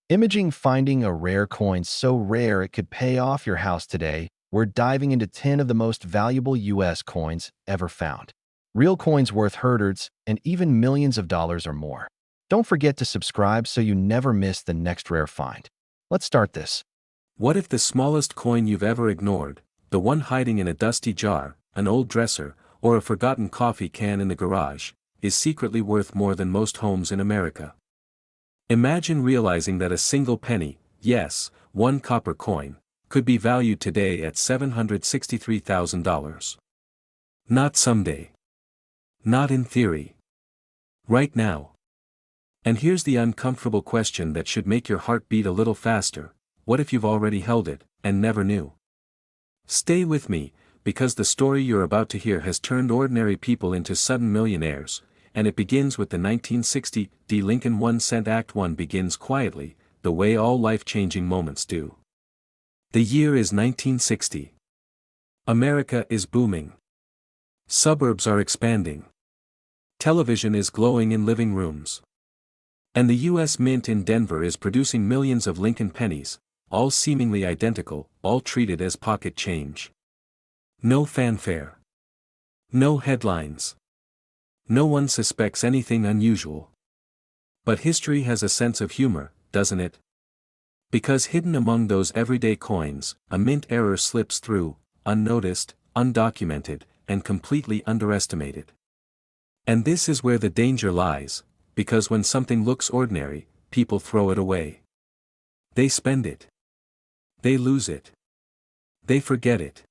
Imaging finding a rare coin so rare it could pay off your house today, we're diving into 10 of the most valuable US coins ever found. Real coins worth hundreds and even millions of dollars or more. Don't forget to subscribe so you never miss the next rare find. Let's start this. What if the smallest coin you've ever ignored, the one hiding in a dusty jar, an old dresser, or a forgotten coffee can in the garage, is secretly worth more than most homes in America? Imagine realizing that a single penny, yes, one copper coin, could be valued today at $763,000. Not someday. Not in theory. Right now. And here's the uncomfortable question that should make your heart beat a little faster: what if you've already held it, and never knew? Stay with me, because the story you're about to hear has turned ordinary people into sudden millionaires, and it begins with the 1960 Lincoln 1-cent. Act 1 begins quietly, the way all life-changing moments do. The year is 1960. America is booming. Suburbs are expanding. Television is glowing in living rooms. And the U.S. Mint in Denver is producing millions of Lincoln pennies, all seemingly identical, all treated as pocket change. No fanfare. No headlines. No one suspects anything unusual. But history has a sense of humor, doesn't it? Because hidden among those everyday coins, a mint error slips through, unnoticed, undocumented, and completely underestimated. And this is where the danger lies, because when something looks ordinary, people throw it away. They spend it. They lose it. They forget it.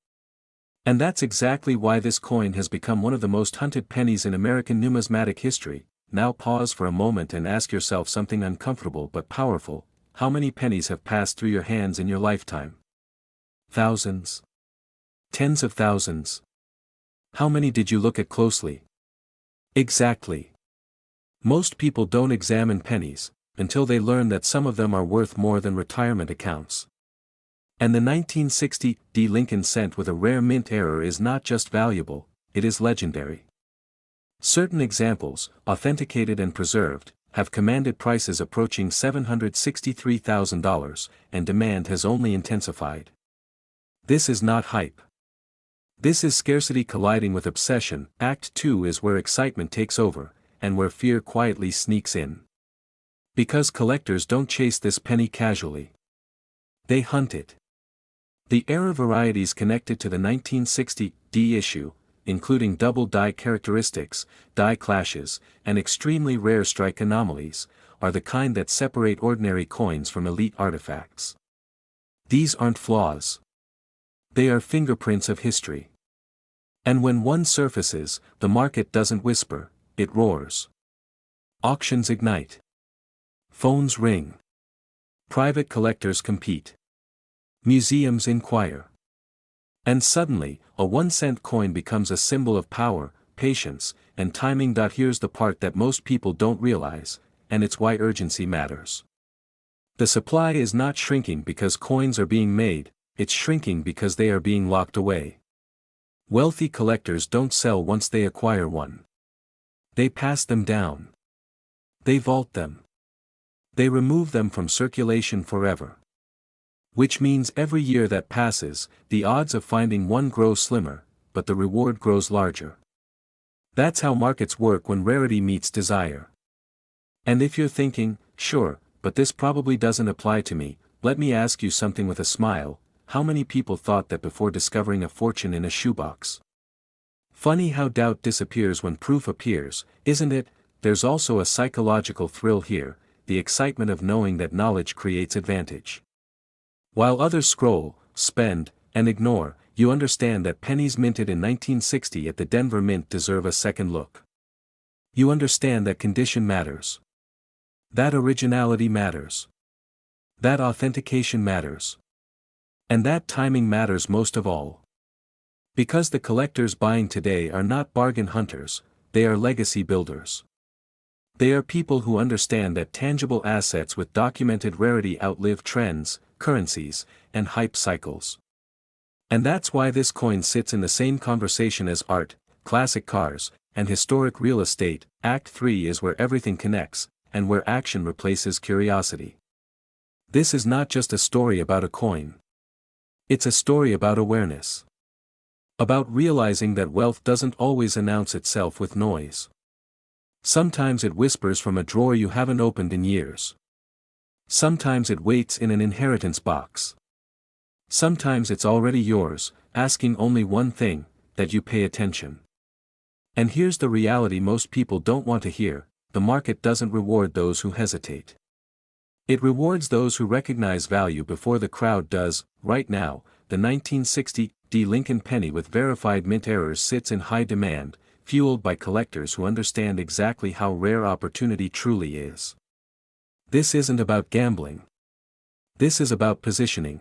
And that's exactly why this coin has become one of the most hunted pennies in American numismatic history. Now pause for a moment and ask yourself something uncomfortable but powerful: how many pennies have passed through your hands in your lifetime? Thousands? Tens of thousands? How many did you look at closely? Exactly. Most people don't examine pennies, until they learn that some of them are worth more than retirement accounts. And the 1960 Lincoln cent with a rare mint error is not just valuable, it is legendary. Certain examples, authenticated and preserved, have commanded prices approaching $763,000, and demand has only intensified. This is not hype. This is scarcity colliding with obsession. Act 2 is where excitement takes over, and where fear quietly sneaks in. Because collectors don't chase this penny casually. They hunt it. The error varieties connected to the 1960 issue, including double die characteristics, die clashes, and extremely rare strike anomalies, are the kind that separate ordinary coins from elite artifacts. These aren't flaws. They are fingerprints of history. And when one surfaces, the market doesn't whisper, it roars. Auctions ignite. Phones ring. Private collectors compete. Museums inquire. And suddenly, a 1-cent coin becomes a symbol of power, patience, and timing. Here's the part that most people don't realize, and it's why urgency matters. The supply is not shrinking because coins are being made, it's shrinking because they are being locked away. Wealthy collectors don't sell once they acquire one. They pass them down. They vault them. They remove them from circulation forever. Which means every year that passes, the odds of finding one grow slimmer, but the reward grows larger. That's how markets work when rarity meets desire. And if you're thinking, sure, but this probably doesn't apply to me, let me ask you something with a smile: how many people thought that before discovering a fortune in a shoebox? Funny how doubt disappears when proof appears, isn't it? There's also a psychological thrill here, the excitement of knowing that knowledge creates advantage. While others scroll, spend, and ignore, you understand that pennies minted in 1960 at the Denver Mint deserve a second look. You understand that condition matters. That originality matters. That authentication matters. And that timing matters most of all. Because the collectors buying today are not bargain hunters, they are legacy builders. They are people who understand that tangible assets with documented rarity outlive trends, currencies, and hype cycles. And that's why this coin sits in the same conversation as art, classic cars, and historic real estate. Act 3 is where everything connects, and where action replaces curiosity. This is not just a story about a coin. It's a story about awareness. About realizing that wealth doesn't always announce itself with noise. Sometimes it whispers from a drawer you haven't opened in years. Sometimes it waits in an inheritance box. Sometimes it's already yours, asking only one thing, that you pay attention. And here's the reality most people don't want to hear: the market doesn't reward those who hesitate. It rewards those who recognize value before the crowd does. Right now, the 1960 Lincoln penny with verified mint errors sits in high demand, fueled by collectors who understand exactly how rare opportunity truly is. This isn't about gambling. This is about positioning.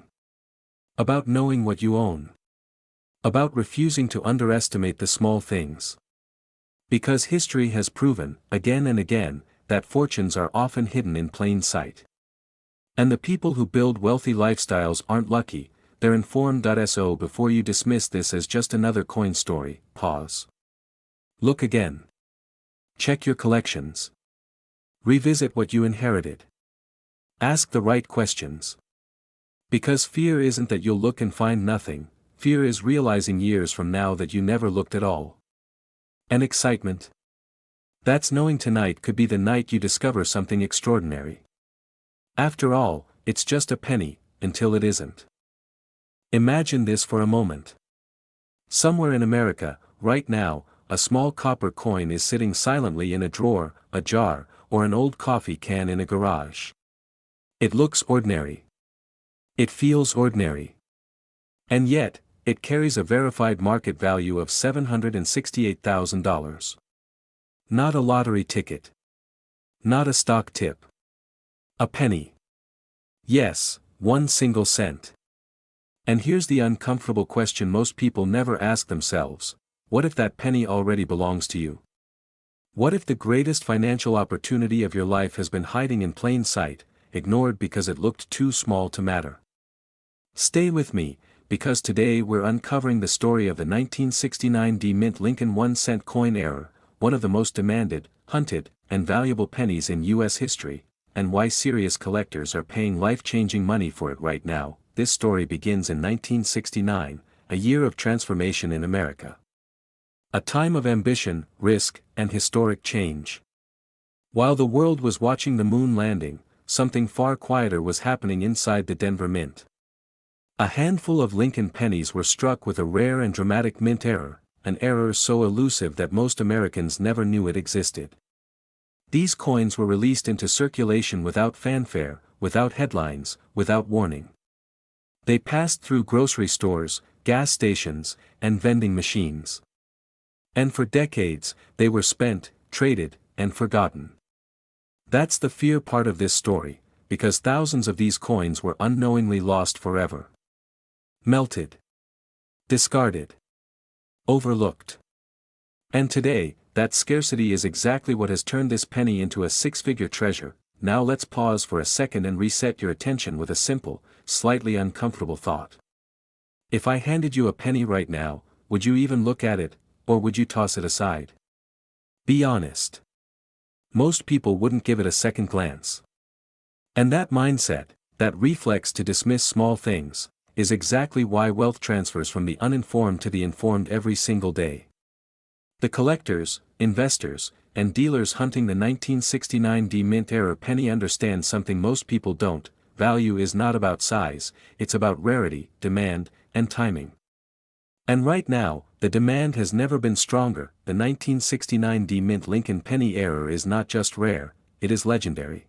About knowing what you own. About refusing to underestimate the small things. Because history has proven, again and again, that fortunes are often hidden in plain sight. And the people who build wealthy lifestyles aren't lucky, they're informed. So before you dismiss this as just another coin story, pause. Look again. Check your collections. Revisit what you inherited. Ask the right questions. Because fear isn't that you'll look and find nothing, fear is realizing years from now that you never looked at all. And excitement? That's knowing tonight could be the night you discover something extraordinary. After all, it's just a penny, until it isn't. Imagine this for a moment. Somewhere in America, right now, a small copper coin is sitting silently in a drawer, a jar, or an old coffee can in a garage. It looks ordinary. It feels ordinary. And yet, it carries a verified market value of $768,000. Not a lottery ticket. Not a stock tip. A penny. Yes, 1 single cent. And here's the uncomfortable question most people never ask themselves: what if that penny already belongs to you? What if the greatest financial opportunity of your life has been hiding in plain sight, ignored because it looked too small to matter? Stay with me, because today we're uncovering the story of the 1969 mint Lincoln 1-cent coin error, one of the most demanded, hunted, and valuable pennies in U.S. history, and why serious collectors are paying life-changing money for it right now. This story begins in 1969, a year of transformation in America. A time of ambition, risk, and historic change. While the world was watching the moon landing, something far quieter was happening inside the Denver Mint. A handful of Lincoln pennies were struck with a rare and dramatic mint error, an error so elusive that most Americans never knew it existed. These coins were released into circulation without fanfare, without headlines, without warning. They passed through grocery stores, gas stations, and vending machines. And for decades, they were spent, traded, and forgotten. That's the fear part of this story, because thousands of these coins were unknowingly lost forever. Melted. Discarded. Overlooked. And today, that scarcity is exactly what has turned this penny into a six-figure treasure. Now let's pause for a second and reset your attention with a simple, slightly uncomfortable thought. If I handed you a penny right now, would you even look at it, or would you toss it aside? Be honest. Most people wouldn't give it a second glance. And that mindset, that reflex to dismiss small things, is exactly why wealth transfers from the uninformed to the informed every single day. The collectors, investors, and dealers hunting the 1969 mint error penny understand something most people don't: value is not about size, it's about rarity, demand, and timing. And right now, the demand has never been stronger. The 1969 mint Lincoln penny error is not just rare, it is legendary.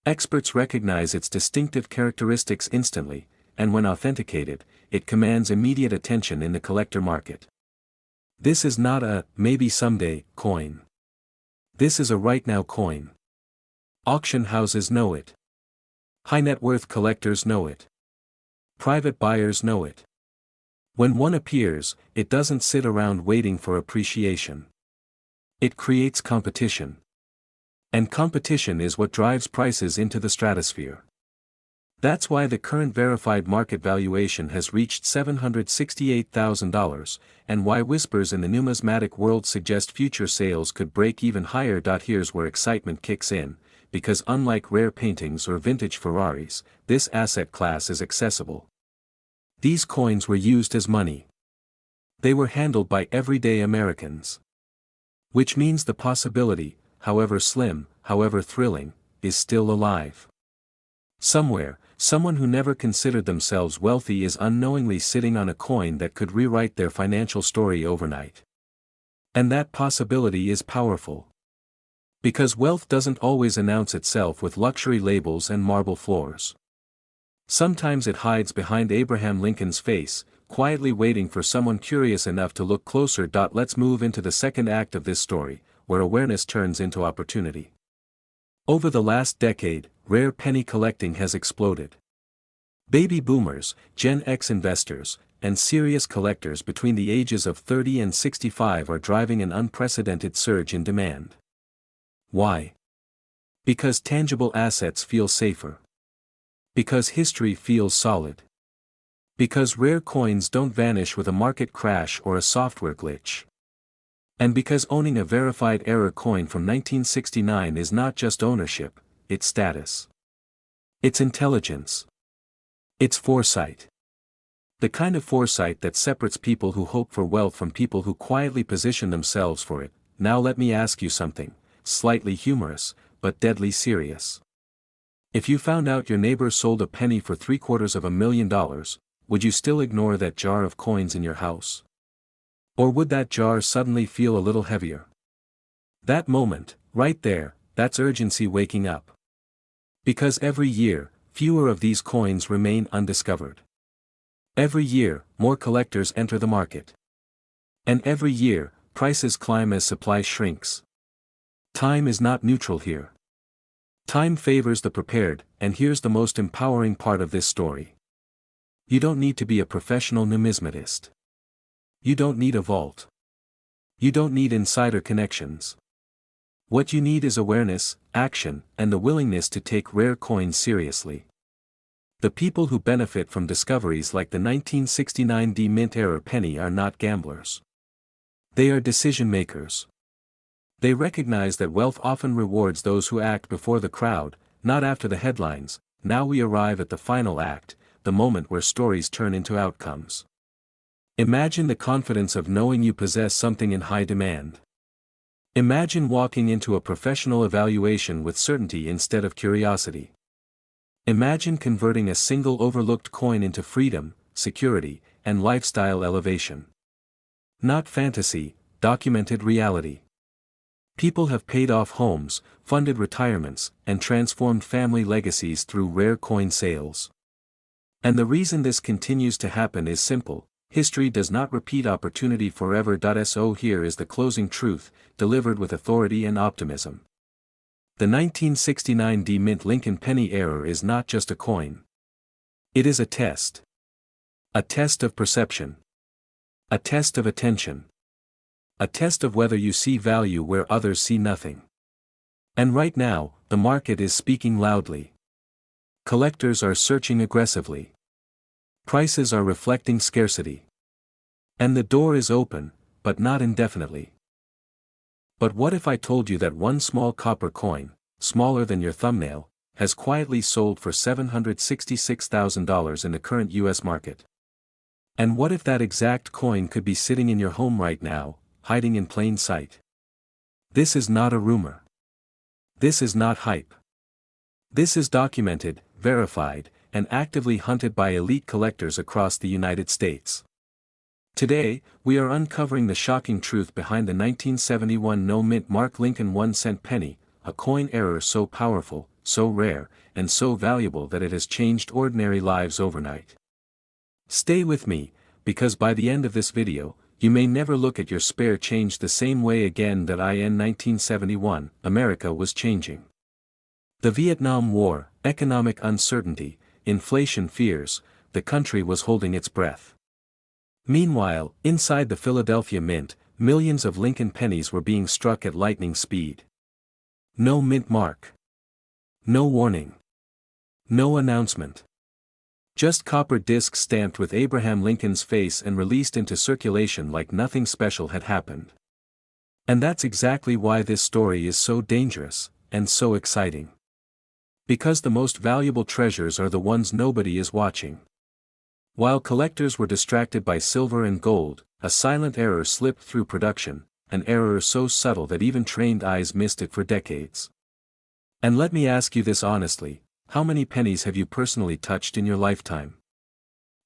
Experts recognize its distinctive characteristics instantly, and when authenticated, it commands immediate attention in the collector market. This is not a maybe someday coin. This is a right now coin. Auction houses know it. High net worth collectors know it. Private buyers know it. When one appears, it doesn't sit around waiting for appreciation. It creates competition. And competition is what drives prices into the stratosphere. That's why the current verified market valuation has reached $768,000, and why whispers in the numismatic world suggest future sales could break even higher. Here's where excitement kicks in, because unlike rare paintings or vintage Ferraris, this asset class is accessible. These coins were used as money. They were handled by everyday Americans. Which means the possibility, however slim, however thrilling, is still alive. Somewhere, someone who never considered themselves wealthy is unknowingly sitting on a coin that could rewrite their financial story overnight. And that possibility is powerful. Because wealth doesn't always announce itself with luxury labels and marble floors. Sometimes it hides behind Abraham Lincoln's face, quietly waiting for someone curious enough to look closer. Let's move into the second act of this story, where awareness turns into opportunity. Over the last decade, rare penny collecting has exploded. Baby boomers, Gen X investors, and serious collectors between the ages of 30 and 65 are driving an unprecedented surge in demand. Why? Because tangible assets feel safer. Because history feels solid. Because rare coins don't vanish with a market crash or a software glitch. And because owning a verified error coin from 1969 is not just ownership, it's status. It's intelligence. It's foresight. The kind of foresight that separates people who hope for wealth from people who quietly position themselves for it. Now let me ask you something, slightly humorous, but deadly serious. If you found out your neighbor sold a penny for $750,000, would you still ignore that jar of coins in your house? Or would that jar suddenly feel a little heavier? That moment, right there, that's urgency waking up. Because every year, fewer of these coins remain undiscovered. Every year, more collectors enter the market. And every year, prices climb as supply shrinks. Time is not neutral here. Time favors the prepared, and here's the most empowering part of this story. You don't need to be a professional numismatist. You don't need a vault. You don't need insider connections. What you need is awareness, action, and the willingness to take rare coins seriously. The people who benefit from discoveries like the 1969 mint error penny are not gamblers. They are decision makers. They recognize that wealth often rewards those who act before the crowd, not after the headlines. Now we arrive at the final act, the moment where stories turn into outcomes. Imagine the confidence of knowing you possess something in high demand. Imagine walking into a professional evaluation with certainty instead of curiosity. Imagine converting a single overlooked coin into freedom, security, and lifestyle elevation. Not fantasy, documented reality. People have paid off homes, funded retirements, and transformed family legacies through rare coin sales. And the reason this continues to happen is simple: history does not repeat opportunity forever. So here is the closing truth, delivered with authority and optimism. The 1969 mint Lincoln penny error is not just a coin. It is a test. A test of perception. A test of attention. A test of whether you see value where others see nothing. And right now, the market is speaking loudly. Collectors are searching aggressively. Prices are reflecting scarcity. And the door is open, but not indefinitely. But what if I told you that one small copper coin, smaller than your thumbnail, has quietly sold for $766,000 in the current US market? And what if that exact coin could be sitting in your home right now, hiding in plain sight? This is not a rumor. This is not hype. This is documented, verified, and actively hunted by elite collectors across the United States. Today, we are uncovering the shocking truth behind the 1971 no-mint Mark Lincoln 1-cent penny, a coin error so powerful, so rare, and so valuable that it has changed ordinary lives overnight. Stay with me, because by the end of this video, you may never look at your spare change the same way again. In 1971, America was changing. The Vietnam War, economic uncertainty, inflation fears, the country was holding its breath. Meanwhile, inside the Philadelphia Mint, millions of Lincoln pennies were being struck at lightning speed. No mint mark. No warning. No announcement. Just copper discs stamped with Abraham Lincoln's face and released into circulation like nothing special had happened. And that's exactly why this story is so dangerous, and so exciting. Because the most valuable treasures are the ones nobody is watching. While collectors were distracted by silver and gold, a silent error slipped through production, an error so subtle that even trained eyes missed it for decades. And let me ask you this honestly, how many pennies have you personally touched in your lifetime?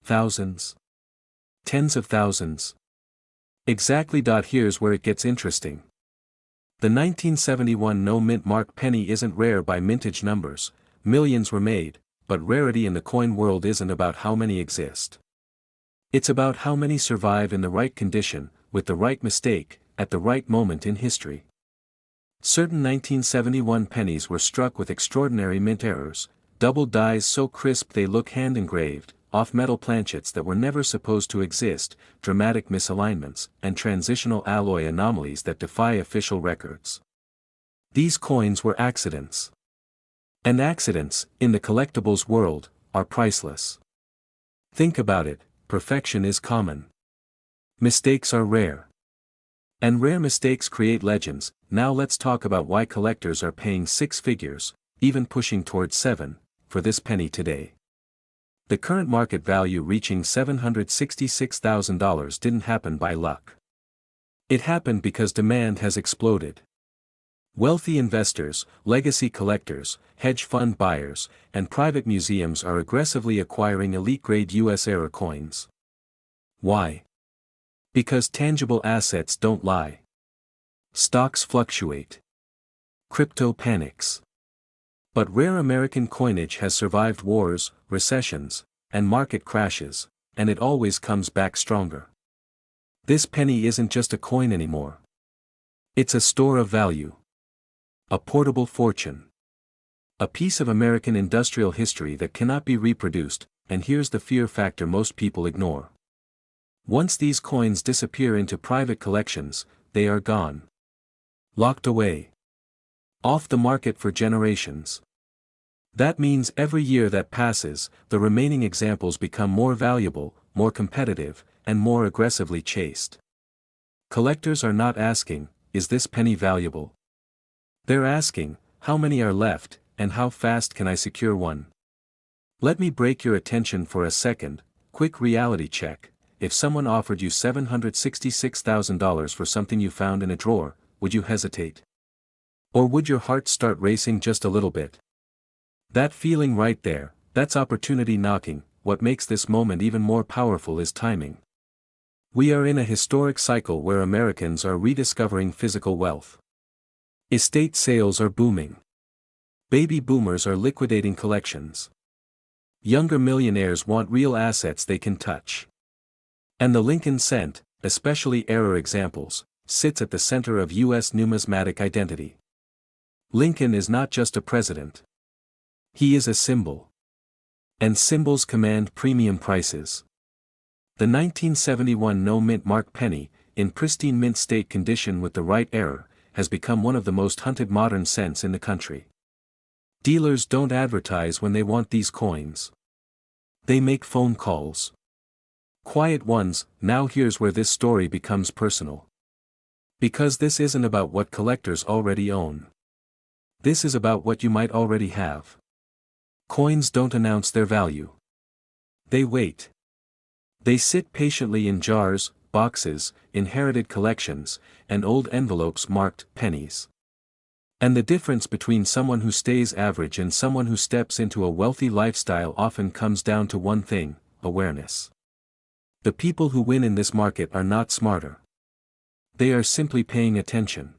Thousands? Tens of thousands? Exactly. Here's where it gets interesting. The 1971 no-mint mark penny isn't rare by mintage numbers, millions were made, but rarity in the coin world isn't about how many exist. It's about how many survive in the right condition, with the right mistake, at the right moment in history. Certain 1971 pennies were struck with extraordinary mint errors, double dies so crisp they look hand-engraved, off-metal planchets that were never supposed to exist, dramatic misalignments, and transitional alloy anomalies that defy official records. These coins were accidents. And accidents, in the collectibles world, are priceless. Think about it, perfection is common. Mistakes are rare. And rare mistakes create legends. Now let's talk about why collectors are paying six figures, even pushing towards seven, for this penny today. The current market value reaching $766,000 didn't happen by luck. It happened because demand has exploded. Wealthy investors, legacy collectors, hedge fund buyers, and private museums are aggressively acquiring elite-grade US era coins. Why? Because tangible assets don't lie. Stocks fluctuate. Crypto panics. But rare American coinage has survived wars, recessions, and market crashes, and it always comes back stronger. This penny isn't just a coin anymore. It's a store of value. A portable fortune. A piece of American industrial history that cannot be reproduced, and here's the fear factor most people ignore. Once these coins disappear into private collections, they are gone. Locked away. Off the market for generations. That means every year that passes, the remaining examples become more valuable, more competitive, and more aggressively chased. Collectors are not asking, is this penny valuable? They're asking, how many are left, and how fast can I secure one? Let me break your attention for a second. Quick reality check. If someone offered you $766,000 for something you found in a drawer, would you hesitate? Or would your heart start racing just a little bit? That feeling right there, that's opportunity knocking. What makes this moment even more powerful is timing. We are in a historic cycle where Americans are rediscovering physical wealth. Estate sales are booming. Baby boomers are liquidating collections. Younger millionaires want real assets they can touch. And the Lincoln cent, especially error examples, sits at the center of U.S. numismatic identity. Lincoln is not just a president. He is a symbol. And symbols command premium prices. The 1971 no-mint mark penny, in pristine mint state condition with the right error, has become one of the most hunted modern cents in the country. Dealers don't advertise when they want these coins. They make phone calls. Quiet ones. Now here's where this story becomes personal. Because this isn't about what collectors already own. This is about what you might already have. Coins don't announce their value. They wait. They sit patiently in jars, boxes, inherited collections, and old envelopes marked pennies. And the difference between someone who stays average and someone who steps into a wealthy lifestyle often comes down to one thing: awareness. The people who win in this market are not smarter. They are simply paying attention.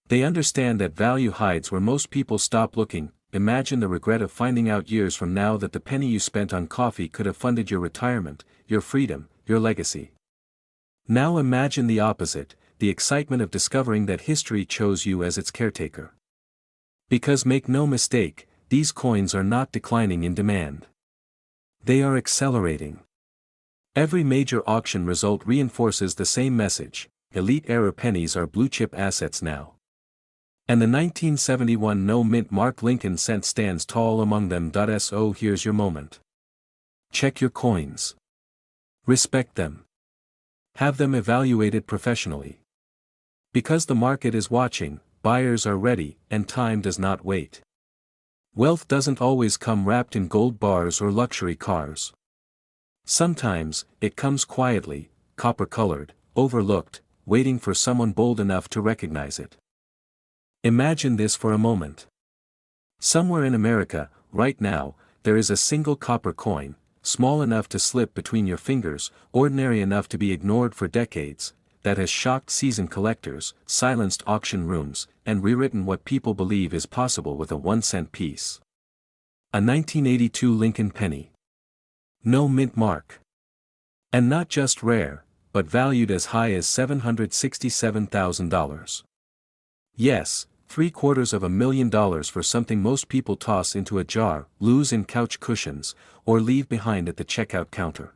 They understand that value hides where most people stop looking. Imagine the regret of finding out years from now that the penny you spent on coffee could have funded your retirement, your freedom, your legacy. Now imagine the opposite, the excitement of discovering that history chose you as its caretaker. Because make no mistake, these coins are not declining in demand. They are accelerating. Every major auction result reinforces the same message: elite era pennies are blue chip assets now. And the 1971 no-mint mark Lincoln cent stands tall among them. So here's your moment. Check your coins. Respect them. Have them evaluated professionally. Because the market is watching, buyers are ready, and time does not wait. Wealth doesn't always come wrapped in gold bars or luxury cars. Sometimes, it comes quietly, copper-colored, overlooked, waiting for someone bold enough to recognize it. Imagine this for a moment. Somewhere in America, right now, there is a single copper coin, small enough to slip between your fingers, ordinary enough to be ignored for decades, that has shocked seasoned collectors, silenced auction rooms, and rewritten what people believe is possible with a 1-cent piece. A 1982 Lincoln penny. No mint mark. And not just rare, but valued as high as $767,000. Yes, $750,000 for something most people toss into a jar, lose in couch cushions, or leave behind at the checkout counter.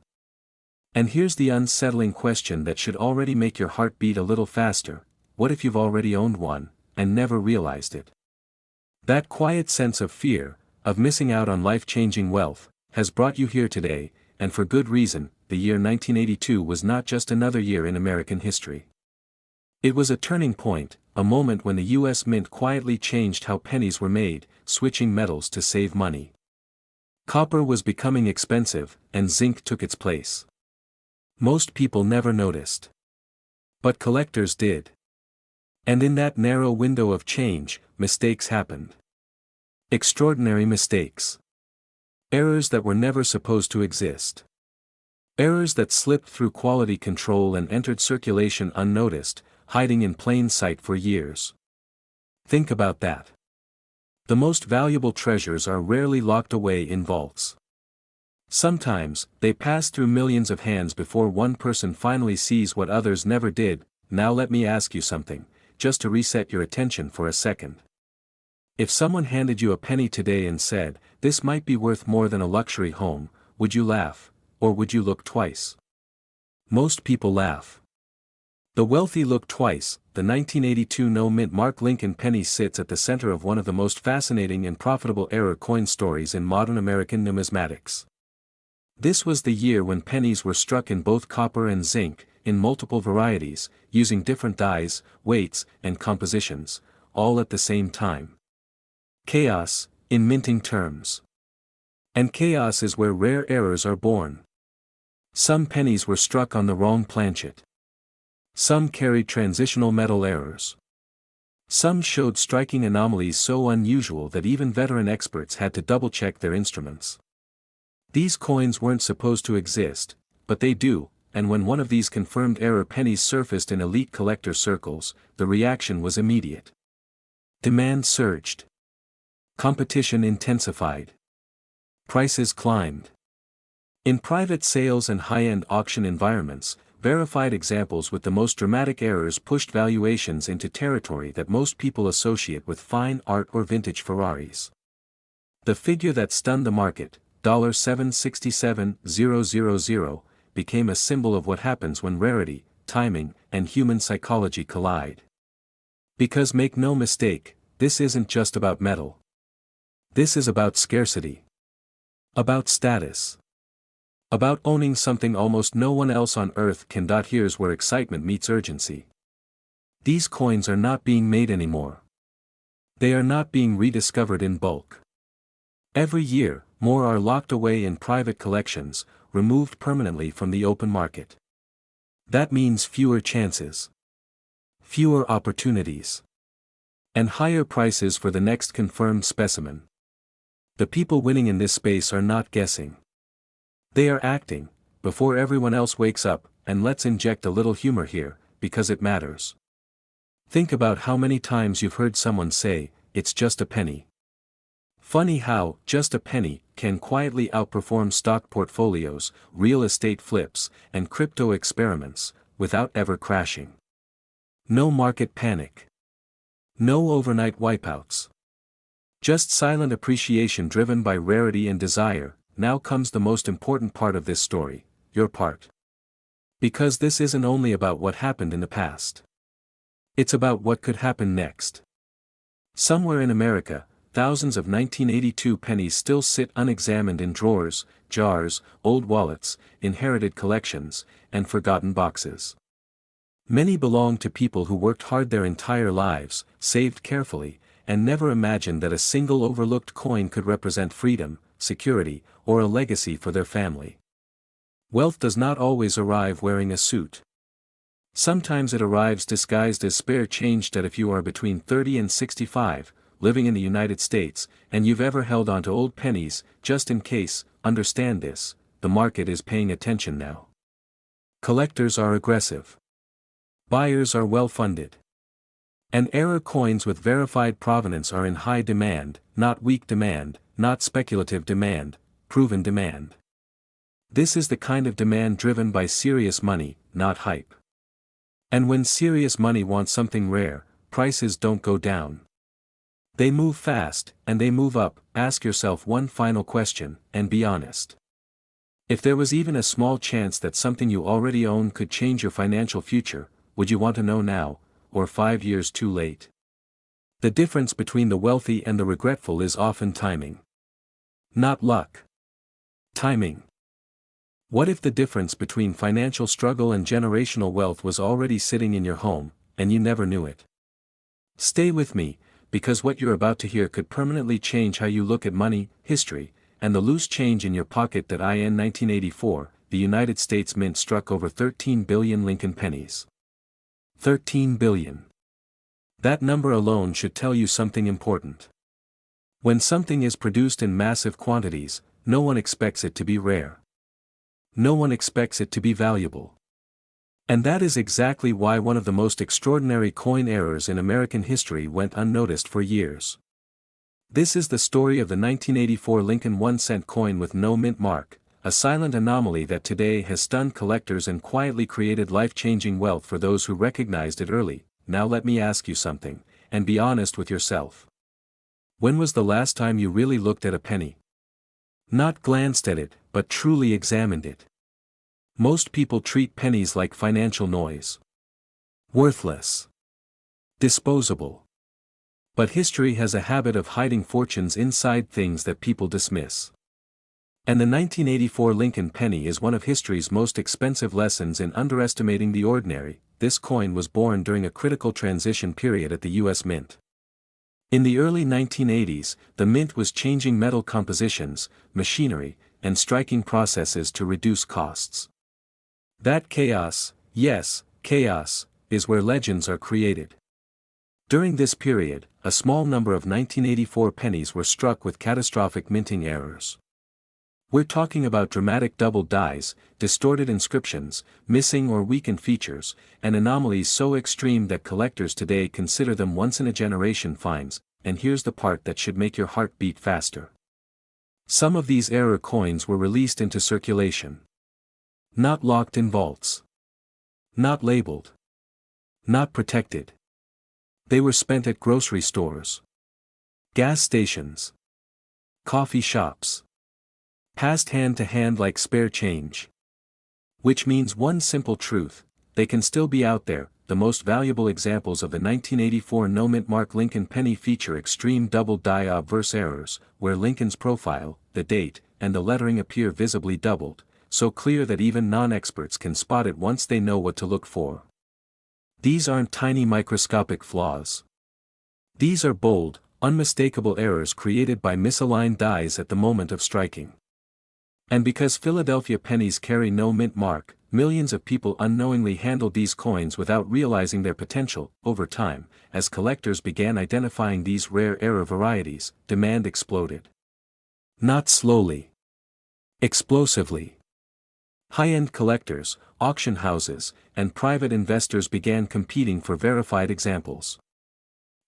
And here's the unsettling question that should already make your heart beat a little faster: what if you've already owned one, and never realized it? That quiet sense of fear, of missing out on life-changing wealth, has brought you here today, and for good reason. The year 1982 was not just another year in American history. It was a turning point, a moment when the U.S. Mint quietly changed how pennies were made, switching metals to save money. Copper was becoming expensive, and zinc took its place. Most people never noticed. But collectors did. And in that narrow window of change, mistakes happened. Extraordinary mistakes. Errors that were never supposed to exist. Errors that slipped through quality control and entered circulation unnoticed, hiding in plain sight for years. Think about that. The most valuable treasures are rarely locked away in vaults. Sometimes, they pass through millions of hands before one person finally sees what others never did. Now let me ask you something, just to reset your attention for a second. If someone handed you a penny today and said, "This might be worth more than a luxury home," would you laugh, or would you look twice? Most people laugh. The wealthy look twice. The 1982 no-mint mark Lincoln penny sits at the center of one of the most fascinating and profitable error coin stories in modern American numismatics. This was the year when pennies were struck in both copper and zinc, in multiple varieties, using different dyes, weights, and compositions, all at the same time. Chaos, in minting terms. And chaos is where rare errors are born. Some pennies were struck on the wrong planchet. Some carried transitional metal errors. Some showed striking anomalies so unusual that even veteran experts had to double-check their instruments. These coins weren't supposed to exist, but they do, and when one of these confirmed error pennies surfaced in elite collector circles, the reaction was immediate. Demand surged. Competition intensified. Prices climbed. In private sales and high-end auction environments, verified examples with the most dramatic errors pushed valuations into territory that most people associate with fine art or vintage Ferraris. The figure that stunned the market, $767,000, became a symbol of what happens when rarity, timing, and human psychology collide. Because make no mistake, this isn't just about metal. This is about scarcity. About status. About owning something almost no one else on earth can. Here's where excitement meets urgency. These coins are not being made anymore. They are not being rediscovered in bulk. Every year, more are locked away in private collections, removed permanently from the open market. That means fewer chances. Fewer opportunities. And higher prices for the next confirmed specimen. The people winning in this space are not guessing. They are acting, before everyone else wakes up, and let's inject a little humor here, because it matters. Think about how many times you've heard someone say, "It's just a penny." Funny how just a penny can quietly outperform stock portfolios, real estate flips, and crypto experiments, without ever crashing. No market panic. No overnight wipeouts. Just silent appreciation driven by rarity and desire. Now comes the most important part of this story, your part. Because this isn't only about what happened in the past. It's about what could happen next. Somewhere in America, thousands of 1982 pennies still sit unexamined in drawers, jars, old wallets, inherited collections, and forgotten boxes. Many belong to people who worked hard their entire lives, saved carefully, and never imagined that a single overlooked coin could represent freedom, security, or a legacy for their family. Wealth does not always arrive wearing a suit. Sometimes it arrives disguised as spare change. That if you are between 30 and 65, living in the United States, and you've ever held on to old pennies, just in case, understand this, the market is paying attention now. Collectors are aggressive. Buyers are well-funded. And error coins with verified provenance are in high demand, not weak demand, not speculative demand, proven demand. This is the kind of demand driven by serious money, not hype. And when serious money wants something rare, prices don't go down. They move fast, and they move up. Ask yourself one final question, and be honest. If there was even a small chance that something you already own could change your financial future, would you want to know now, or 5 years too late? The difference between the wealthy and the regretful is often timing. Not luck. Timing. What if the difference between financial struggle and generational wealth was already sitting in your home, and you never knew it? Stay with me, because what you're about to hear could permanently change how you look at money, history, and the loose change in your pocket. In 1984, the United States Mint struck over 13 billion Lincoln pennies. 13 billion. That number alone should tell you something important. When something is produced in massive quantities, no one expects it to be rare. No one expects it to be valuable. And that is exactly why one of the most extraordinary coin errors in American history went unnoticed for years. This is the story of the 1984 Lincoln 1-cent coin with no mint mark, a silent anomaly that today has stunned collectors and quietly created life-changing wealth for those who recognized it early. Now let me ask you something, and be honest with yourself. When was the last time you really looked at a penny? Not glanced at it, but truly examined it. Most people treat pennies like financial noise. Worthless. Disposable. But history has a habit of hiding fortunes inside things that people dismiss. And the 1984 Lincoln penny is one of history's most expensive lessons in underestimating the ordinary. This coin was born during a critical transition period at the U.S. Mint. In the early 1980s, the Mint was changing metal compositions, machinery, and striking processes to reduce costs. That chaos, yes, chaos, is where legends are created. During this period, a small number of 1984 pennies were struck with catastrophic minting errors. We're talking about dramatic double dies, distorted inscriptions, missing or weakened features, and anomalies so extreme that collectors today consider them once-in-a-generation finds. And here's the part that should make your heart beat faster. Some of these error coins were released into circulation. Not locked in vaults. Not labeled. Not protected. They were spent at grocery stores, gas stations, coffee shops. Passed hand to hand like spare change. Which means one simple truth: they can still be out there. The most valuable examples of the 1984 no mint mark Lincoln penny feature extreme double die obverse errors, where Lincoln's profile, the date, and the lettering appear visibly doubled, so clear that even non-experts can spot it once they know what to look for. These aren't tiny microscopic flaws. These are bold, unmistakable errors created by misaligned dies at the moment of striking. And because Philadelphia pennies carry no mint mark, millions of people unknowingly handled these coins without realizing their potential. Over time, as collectors began identifying these rare error varieties, demand exploded. Not slowly. Explosively. High-end collectors, auction houses, and private investors began competing for verified examples.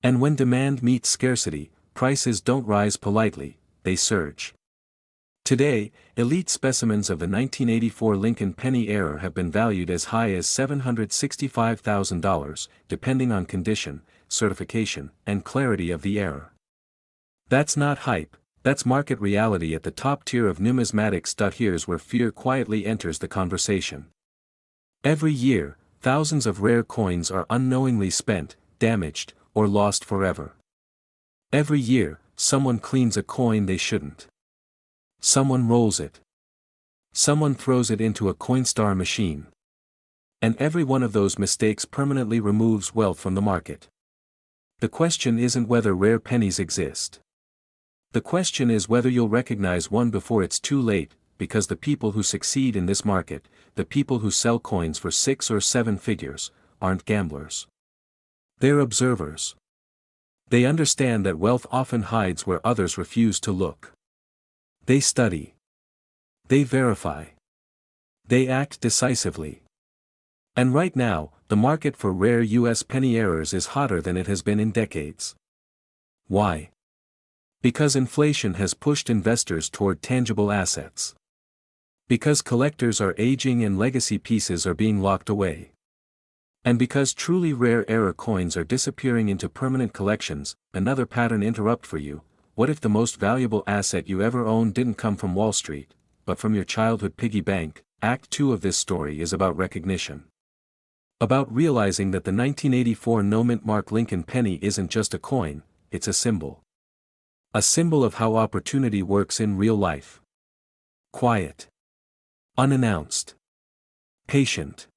And when demand meets scarcity, prices don't rise politely, they surge. Today, elite specimens of the 1984 Lincoln penny error have been valued as high as $765,000, depending on condition, certification, and clarity of the error. That's not hype, that's market reality at the top tier of numismatics. Here's where fear quietly enters the conversation. Every year, thousands of rare coins are unknowingly spent, damaged, or lost forever. Every year, someone cleans a coin they shouldn't. Someone rolls it. Someone throws it into a Coinstar machine. And every one of those mistakes permanently removes wealth from the market. The question isn't whether rare pennies exist. The question is whether you'll recognize one before it's too late, because the people who succeed in this market, the people who sell coins for 6 or 7 figures, aren't gamblers. They're observers. They understand that wealth often hides where others refuse to look. They study. They verify. They act decisively. And right now, the market for rare US penny errors is hotter than it has been in decades. Why? Because inflation has pushed investors toward tangible assets. Because collectors are aging and legacy pieces are being locked away. And because truly rare error coins are disappearing into permanent collections. Another pattern interrupt for you. What if the most valuable asset you ever owned didn't come from Wall Street, but from your childhood piggy bank? Act 2 of this story is about recognition. About realizing that the 1984 no-mint Mark Lincoln penny isn't just a coin, it's a symbol. A symbol of how opportunity works in real life. Quiet. Unannounced. Patient.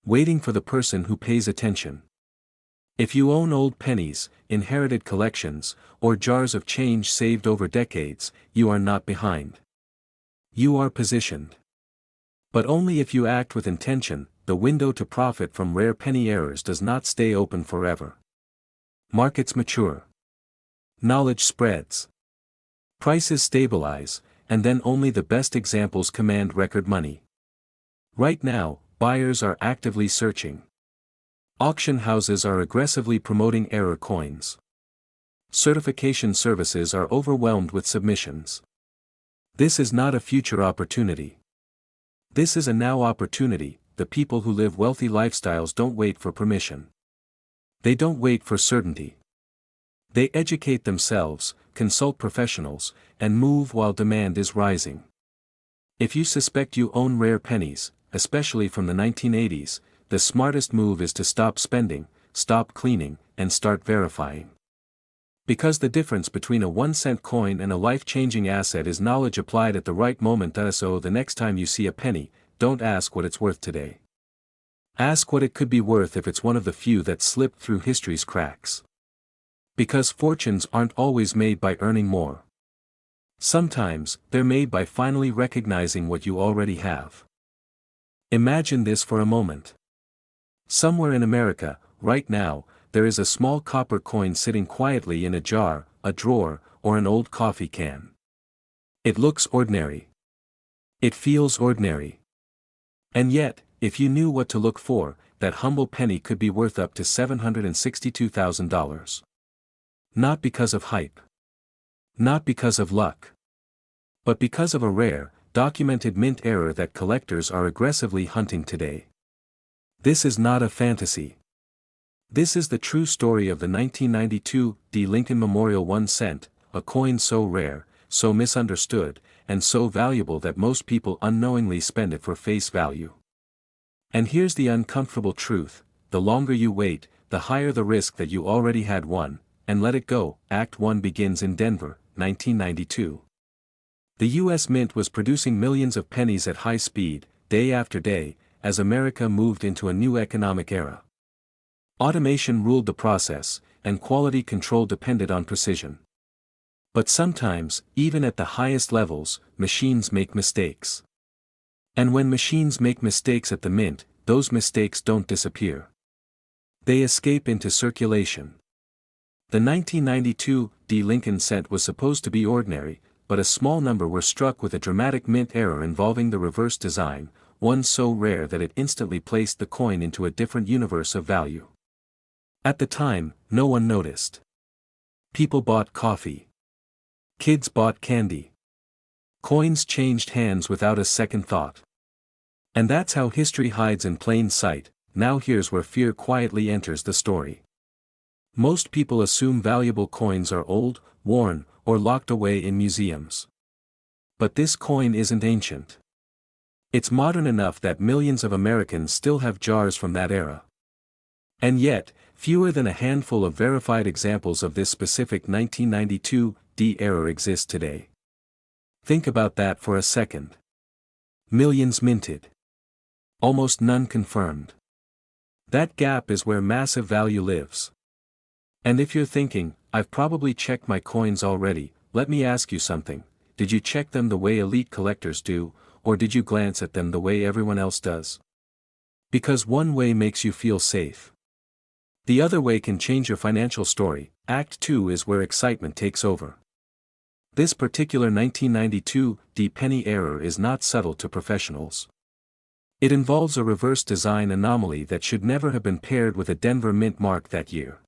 Waiting for the person who pays attention. If you own old pennies, inherited collections, or jars of change saved over decades, you are not behind. You are positioned. But only if you act with intention. The window to profit from rare penny errors does not stay open forever. Markets mature. Knowledge spreads. Prices stabilize, and then only the best examples command record money. Right now, buyers are actively searching. Auction houses are aggressively promoting error coins. Certification services are overwhelmed with submissions. This is not a future opportunity. This is a now opportunity. The people who live wealthy lifestyles don't wait for permission. They don't wait for certainty. They educate themselves, consult professionals, and move while demand is rising. If you suspect you own rare pennies, especially from the 1980s, the smartest move is to stop spending, stop cleaning, and start verifying. Because the difference between a 1-cent coin and a life-changing asset is knowledge applied at the right moment. So the next time you see a penny, don't ask what it's worth today. Ask what it could be worth if it's one of the few that slipped through history's cracks. Because fortunes aren't always made by earning more. Sometimes, they're made by finally recognizing what you already have. Imagine this for a moment. Somewhere in America, right now, there is a small copper coin sitting quietly in a jar, a drawer, or an old coffee can. It looks ordinary. It feels ordinary. And yet, if you knew what to look for, that humble penny could be worth up to $762,000. Not because of hype. Not because of luck. But because of a rare, documented mint error that collectors are aggressively hunting today. This is not a fantasy. This is the true story of the 1992 D. Lincoln Memorial 1 cent, a coin so rare, so misunderstood, and so valuable that most people unknowingly spend it for face value. And here's the uncomfortable truth: the longer you wait, the higher the risk that you already had one, and let it go. Act 1 begins in Denver, 1992. The U.S. Mint was producing millions of pennies at high speed, day after day, as America moved into a new economic era. Automation ruled the process, and quality control depended on precision. But sometimes, even at the highest levels, machines make mistakes. And when machines make mistakes at the mint, those mistakes don't disappear. They escape into circulation. The 1992 D. Lincoln cent was supposed to be ordinary, but a small number were struck with a dramatic mint error involving the reverse design, one so rare that it instantly placed the coin into a different universe of value. At the time, no one noticed. People bought coffee. Kids bought candy. Coins changed hands without a second thought. And that's how history hides in plain sight. Now here's where fear quietly enters the story. Most people assume valuable coins are old, worn, or locked away in museums. But this coin isn't ancient. It's modern enough that millions of Americans still have jars from that era. And yet, fewer than a handful of verified examples of this specific 1992 D error exist today. Think about that for a second. Millions minted. Almost none confirmed. That gap is where massive value lives. And if you're thinking, I've probably checked my coins already, let me ask you something. Did you check them the way elite collectors do, or did you glance at them the way everyone else does? Because one way makes you feel safe. The other way can change your financial story. Act 2 is where excitement takes over. This particular 1992 penny error is not subtle to professionals. It involves a reverse design anomaly that should never have been paired with a Denver mint mark that year.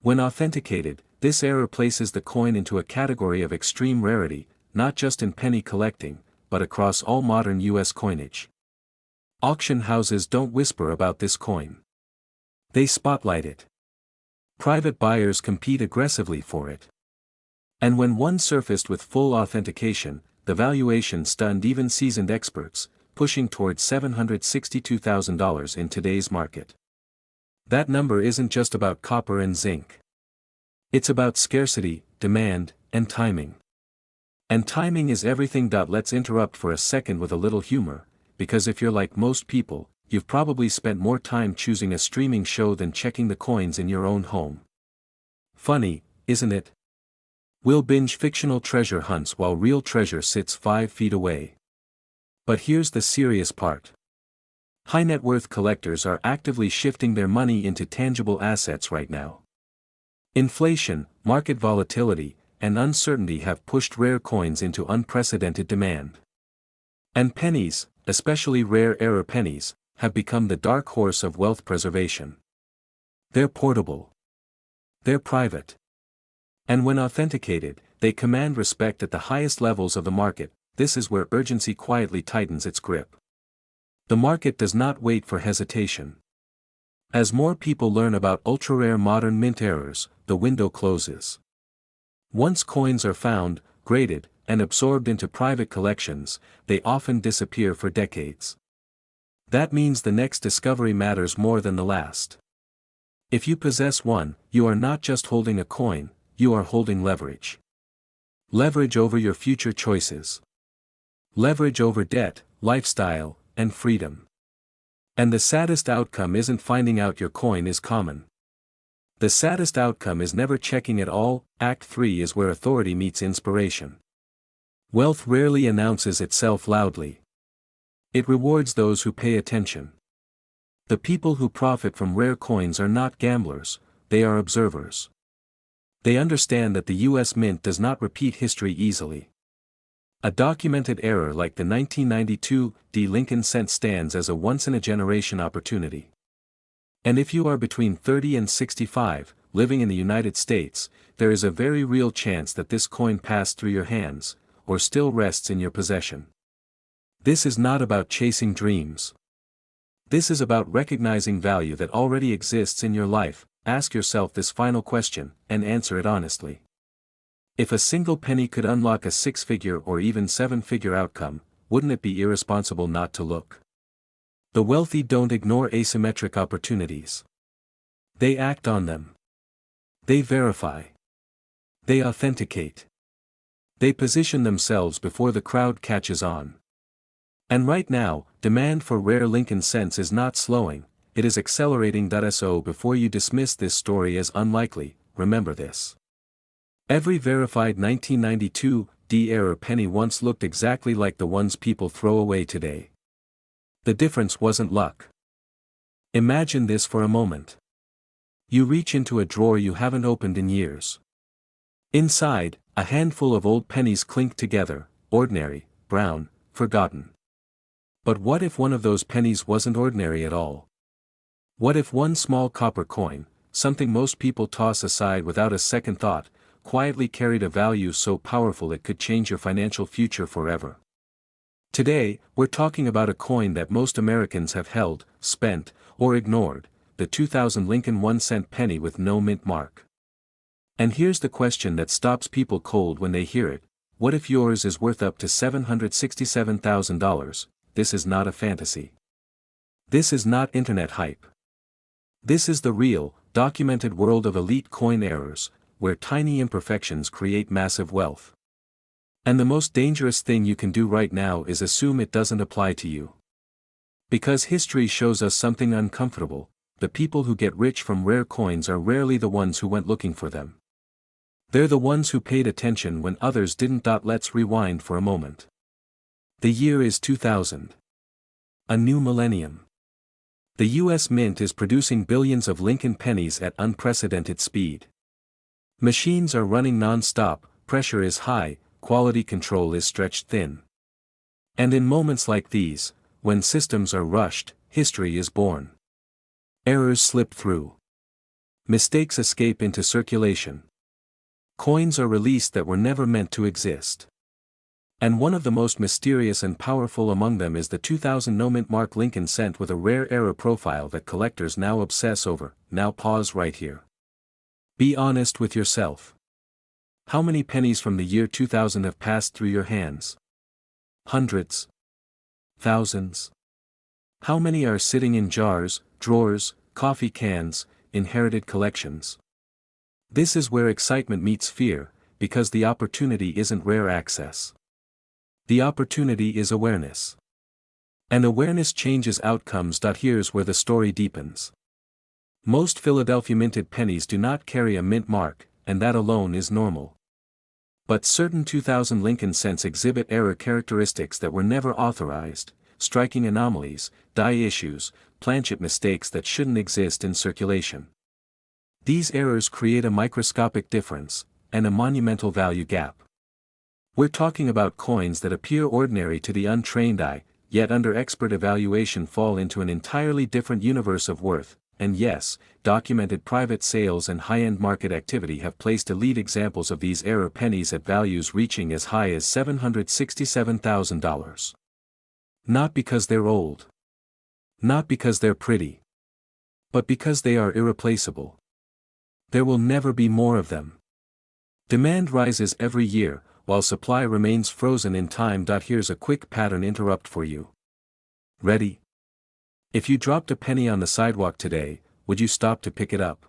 When authenticated, this error places the coin into a category of extreme rarity, not just in penny collecting, but across all modern U.S. coinage. Auction houses don't whisper about this coin. They spotlight it. Private buyers compete aggressively for it. And when one surfaced with full authentication, the valuation stunned even seasoned experts, pushing towards $762,000 in today's market. That number isn't just about copper and zinc. It's about scarcity, demand, and timing. And timing is everything. Let's interrupt for a second with a little humor, because if you're like most people, you've probably spent more time choosing a streaming show than checking the coins in your own home. Funny, isn't it? We'll binge fictional treasure hunts while real treasure sits 5 feet away. But here's the serious part. High net worth collectors are actively shifting their money into tangible assets right now. Inflation, market volatility, and uncertainty have pushed rare coins into unprecedented demand. And pennies, especially rare error pennies, have become the dark horse of wealth preservation. They're portable. They're private. And when authenticated, they command respect at the highest levels of the market. This is where urgency quietly tightens its grip. The market does not wait for hesitation. As more people learn about ultra-rare modern mint errors, the window closes. Once coins are found, graded, and absorbed into private collections, they often disappear for decades. That means the next discovery matters more than the last. If you possess one, you are not just holding a coin, you are holding leverage. Leverage over your future choices. Leverage over debt, lifestyle, and freedom. And the saddest outcome isn't finding out your coin is common. The saddest outcome is never checking at all. Act 3 is where authority meets inspiration. Wealth rarely announces itself loudly. It rewards those who pay attention. The people who profit from rare coins are not gamblers, they are observers. They understand that the U.S. Mint does not repeat history easily. A documented error like the 1992 Lincoln cent stands as a once-in-a-generation opportunity. And if you are between 30 and 65, living in the United States, there is a very real chance that this coin passed through your hands, or still rests in your possession. This is not about chasing dreams. This is about recognizing value that already exists in your life. Ask yourself this final question, and answer it honestly. If a single penny could unlock a 6-figure or even 7-figure outcome, wouldn't it be irresponsible not to look? The wealthy don't ignore asymmetric opportunities. They act on them. They verify. They authenticate. They position themselves before the crowd catches on. And right now, demand for rare Lincoln cents is not slowing, it is accelerating. So before you dismiss this story as unlikely, remember this. Every verified 1992 error penny once looked exactly like the ones people throw away today. The difference wasn't luck. Imagine this for a moment. You reach into a drawer you haven't opened in years. Inside, a handful of old pennies clink together, ordinary, brown, forgotten. But what if one of those pennies wasn't ordinary at all? What if one small copper coin, something most people toss aside without a second thought, quietly carried a value so powerful it could change your financial future forever? Today, we're talking about a coin that most Americans have held, spent, or ignored, the 2000 Lincoln 1-cent penny with no mint mark. And here's the question that stops people cold when they hear it: what if yours is worth up to $767,000? This is not a fantasy. This is not internet hype. This is the real, documented world of elite coin errors, where tiny imperfections create massive wealth. And the most dangerous thing you can do right now is assume it doesn't apply to you. Because history shows us something uncomfortable: the people who get rich from rare coins are rarely the ones who went looking for them. They're the ones who paid attention when others didn't. Let's rewind for a moment. The year is 2000. A new millennium. The US Mint is producing billions of Lincoln pennies at unprecedented speed. Machines are running non-stop, pressure is high, quality control is stretched thin. And in moments like these, when systems are rushed, history is born. Errors slip through. Mistakes escape into circulation. Coins are released that were never meant to exist. And one of the most mysterious and powerful among them is the 2000 no-mint mark Lincoln cent with a rare error profile that collectors now obsess over. Now pause right here. Be honest with yourself. How many pennies from the year 2000 have passed through your hands? Hundreds? Thousands? How many are sitting in jars, drawers, coffee cans, inherited collections? This is where excitement meets fear, because the opportunity isn't rare access. The opportunity is awareness. And awareness changes outcomes. Here's where the story deepens. Most Philadelphia minted pennies do not carry a mint mark, and that alone is normal. But certain 2000 Lincoln cents exhibit error characteristics that were never authorized, striking anomalies, die issues, planchet mistakes that shouldn't exist in circulation. These errors create a microscopic difference, and a monumental value gap. We're talking about coins that appear ordinary to the untrained eye, yet under expert evaluation fall into an entirely different universe of worth, and yes, documented private sales and high-end market activity have placed elite examples of these error pennies at values reaching as high as $767,000. Not because they're old. Not because they're pretty. But because they are irreplaceable. There will never be more of them. Demand rises every year, while supply remains frozen in time. Here's a quick pattern interrupt for you. Ready? If you dropped a penny on the sidewalk today, would you stop to pick it up?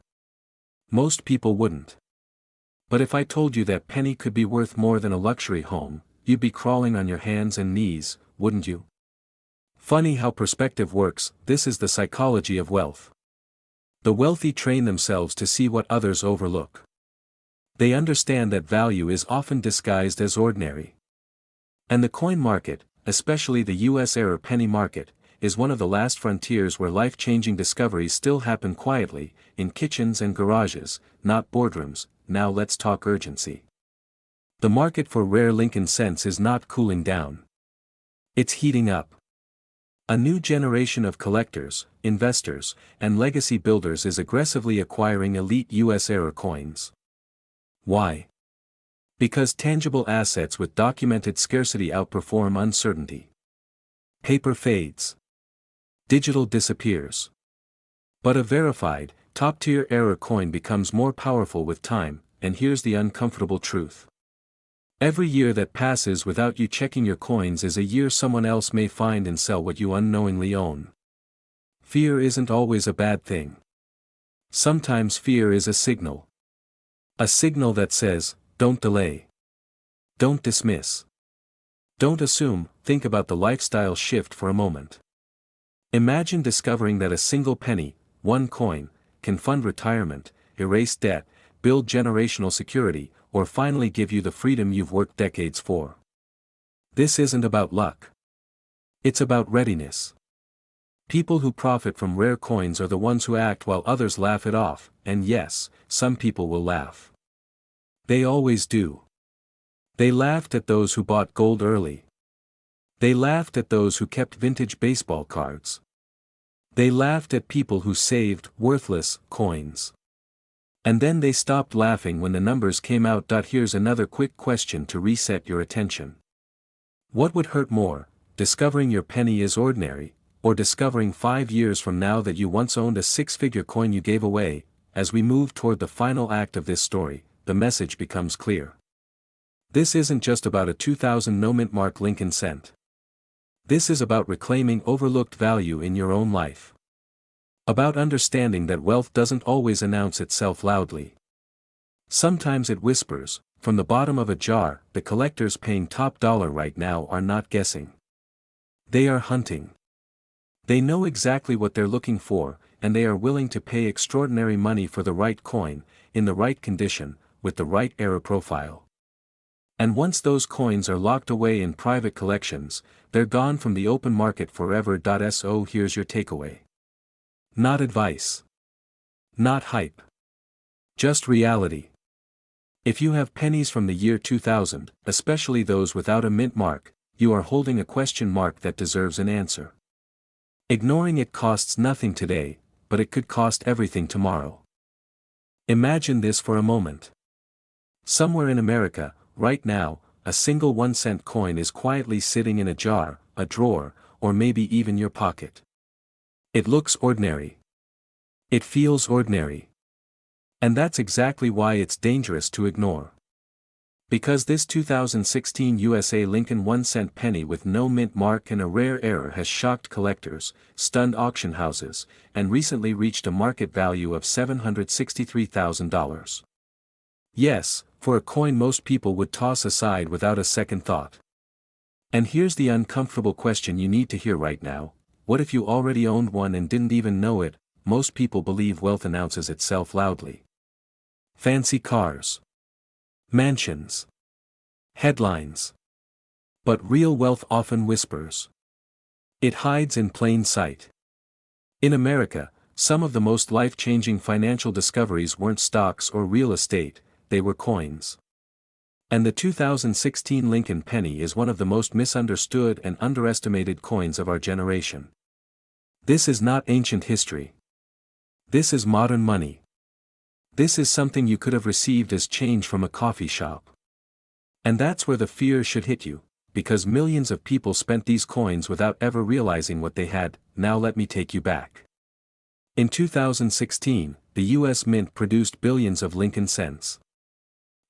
Most people wouldn't. But if I told you that penny could be worth more than a luxury home, you'd be crawling on your hands and knees, wouldn't you? Funny how perspective works. This is the psychology of wealth. The wealthy train themselves to see what others overlook. They understand that value is often disguised as ordinary. And the coin market, especially the US error penny market, is one of the last frontiers where life-changing discoveries still happen quietly, in kitchens and garages, not boardrooms. Now let's talk urgency. The market for rare Lincoln cents is not cooling down. It's heating up. A new generation of collectors, investors, and legacy builders is aggressively acquiring elite US error coins. Why? Because tangible assets with documented scarcity outperform uncertainty. Paper fades. Digital disappears. But a verified, top-tier error coin becomes more powerful with time, and here's the uncomfortable truth. Every year that passes without you checking your coins is a year someone else may find and sell what you unknowingly own. Fear isn't always a bad thing. Sometimes fear is a signal. A signal that says, don't delay. Don't dismiss. Don't assume. Think about the lifestyle shift for a moment. Imagine discovering that a single penny, one coin, can fund retirement, erase debt, build generational security, or finally give you the freedom you've worked decades for. This isn't about luck. It's about readiness. People who profit from rare coins are the ones who act while others laugh it off, and yes, some people will laugh. They always do. They laughed at those who bought gold early. They laughed at those who kept vintage baseball cards. They laughed at people who saved worthless coins. And then they stopped laughing when the numbers came out. Here's another quick question to reset your attention. What would hurt more, discovering your penny is ordinary, or discovering 5 years from now that you once owned a six-figure coin you gave away? As we move toward the final act of this story, the message becomes clear. This isn't just about a 2000 no-mint mark Lincoln cent. This is about reclaiming overlooked value in your own life. About understanding that wealth doesn't always announce itself loudly. Sometimes it whispers, from the bottom of a jar. The collectors paying top dollar right now are not guessing. They are hunting. They know exactly what they're looking for, and they are willing to pay extraordinary money for the right coin, in the right condition, with the right error profile. And once those coins are locked away in private collections, they're gone from the open market forever. So here's your takeaway. Not advice. Not hype. Just reality. If you have pennies from the year 2000, especially those without a mint mark, you are holding a question mark that deserves an answer. Ignoring it costs nothing today, but it could cost everything tomorrow. Imagine this for a moment. Somewhere in America, right now, a single 1-cent coin is quietly sitting in a jar, a drawer, or maybe even your pocket. It looks ordinary. It feels ordinary. And that's exactly why it's dangerous to ignore. Because this 2016 USA Lincoln 1-cent penny with no mint mark and a rare error has shocked collectors, stunned auction houses, and recently reached a market value of $763,000. Yes, for a coin most people would toss aside without a second thought. And here's the uncomfortable question you need to hear right now: what if you already owned one and didn't even know it? Most people believe wealth announces itself loudly. Fancy cars. Mansions. Headlines. But real wealth often whispers. It hides in plain sight. In America, some of the most life-changing financial discoveries weren't stocks or real estate, they were coins. And the 2016 Lincoln penny is one of the most misunderstood and underestimated coins of our generation. This is not ancient history. This is modern money. This is something you could have received as change from a coffee shop. And that's where the fear should hit you, because millions of people spent these coins without ever realizing what they had. Now let me take you back. In 2016, the US Mint produced billions of Lincoln cents.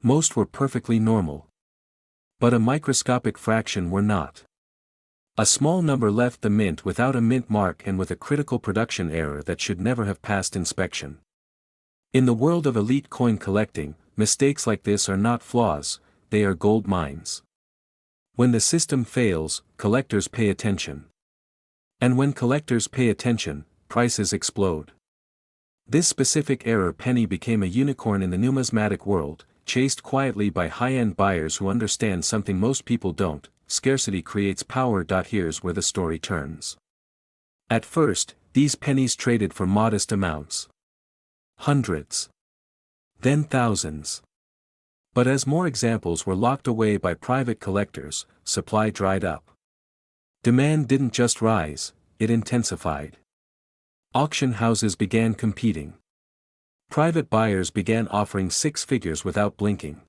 Most were perfectly normal. But a microscopic fraction were not. A small number left the mint without a mint mark and with a critical production error that should never have passed inspection. In the world of elite coin collecting, mistakes like this are not flaws, they are gold mines. When the system fails, collectors pay attention. And when collectors pay attention, prices explode. This specific error penny became a unicorn in the numismatic world, chased quietly by high-end buyers who understand something most people don't: scarcity creates power. Here's where the story turns. At first, these pennies traded for modest amounts. Hundreds. Then thousands. But as more examples were locked away by private collectors, supply dried up. Demand didn't just rise, it intensified. Auction houses began competing. Private buyers began offering six figures without blinking.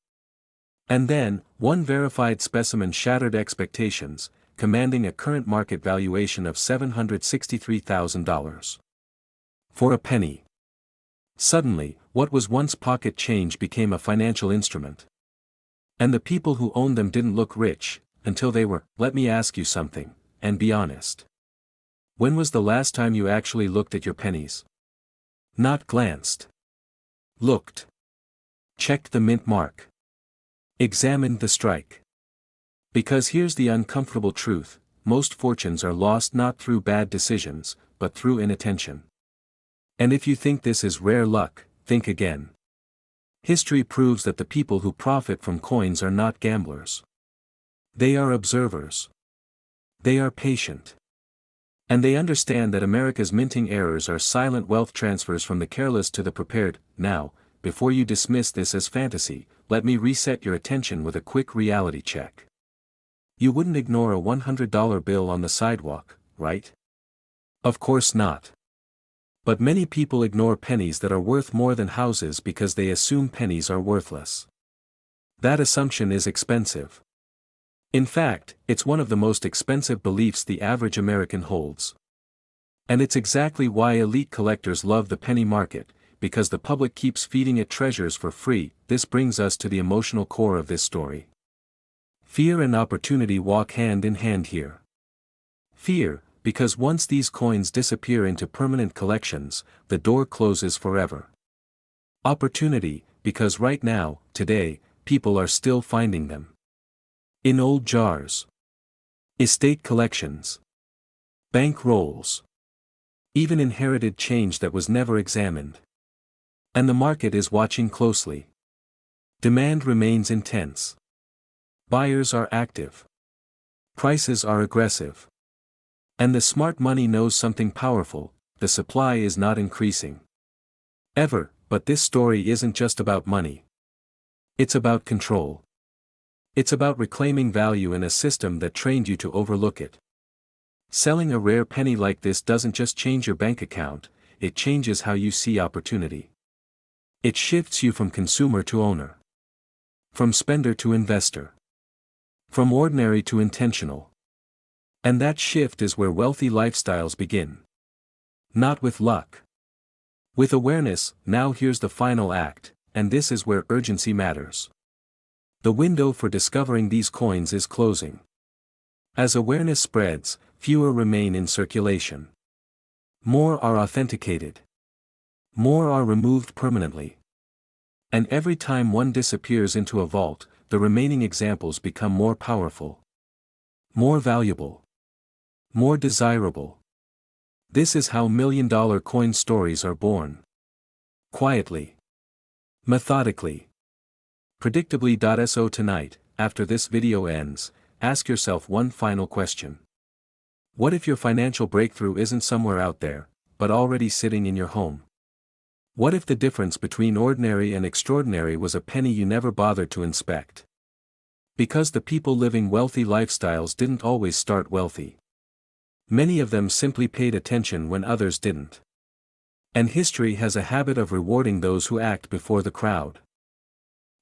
And then, one verified specimen shattered expectations, commanding a current market valuation of $763,000. For a penny. Suddenly, what was once pocket change became a financial instrument. And the people who owned them didn't look rich, until they were. Let me ask you something, and be honest. When was the last time you actually looked at your pennies? Not glanced. Looked. Checked the mint mark. Examined the strike. Because here's the uncomfortable truth: most fortunes are lost not through bad decisions, but through inattention. And if you think this is rare luck, think again. History proves that the people who profit from coins are not gamblers. They are observers. They are patient. And they understand that America's minting errors are silent wealth transfers from the careless to the prepared. Now, before you dismiss this as fantasy, let me reset your attention with a quick reality check. You wouldn't ignore a $100 bill on the sidewalk, right? Of course not. But many people ignore pennies that are worth more than houses because they assume pennies are worthless. That assumption is expensive. In fact, it's one of the most expensive beliefs the average American holds. And it's exactly why elite collectors love the penny market, because the public keeps feeding it treasures for free. This brings us to the emotional core of this story. Fear and opportunity walk hand in hand here. Fear, because once these coins disappear into permanent collections, the door closes forever. Opportunity, because right now, today, people are still finding them. In old jars. Estate collections. Bank rolls. even inherited change that was never examined. And the market is watching closely. Demand remains intense. Buyers are active. Prices are aggressive. And the smart money knows something powerful: the supply is not increasing. Ever, but this story isn't just about money. It's about control. It's about reclaiming value in a system that trained you to overlook it. Selling a rare penny like this doesn't just change your bank account, it changes how you see opportunity. It shifts you from consumer to owner. From spender to investor. From ordinary to intentional. And that shift is where wealthy lifestyles begin. Not with luck. With awareness. Now here's the final act, and this is where urgency matters. The window for discovering these coins is closing. As awareness spreads, fewer remain in circulation. More are authenticated. More are removed permanently. And every time one disappears into a vault, the remaining examples become more powerful. More valuable. More desirable. This is how million-dollar coin stories are born. Quietly. Methodically. Predictably. So tonight, after this video ends, ask yourself one final question. What if your financial breakthrough isn't somewhere out there, but already sitting in your home? What if the difference between ordinary and extraordinary was a penny you never bothered to inspect? Because the people living wealthy lifestyles didn't always start wealthy. Many of them simply paid attention when others didn't. And history has a habit of rewarding those who act before the crowd.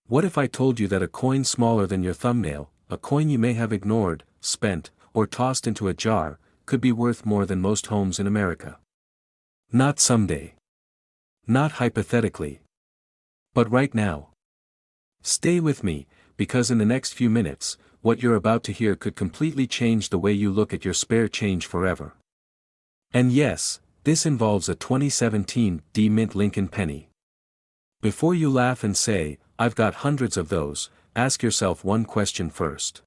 What if I told you that a coin smaller than your thumbnail, a coin you may have ignored, spent, or tossed into a jar, could be worth more than most homes in America? Not someday. Not hypothetically. But right now. Stay with me, because in the next few minutes, what you're about to hear could completely change the way you look at your spare change forever. And yes, this involves a 2017 D-Mint Lincoln penny. Before you laugh and say, "I've got hundreds of those," ask yourself one question first.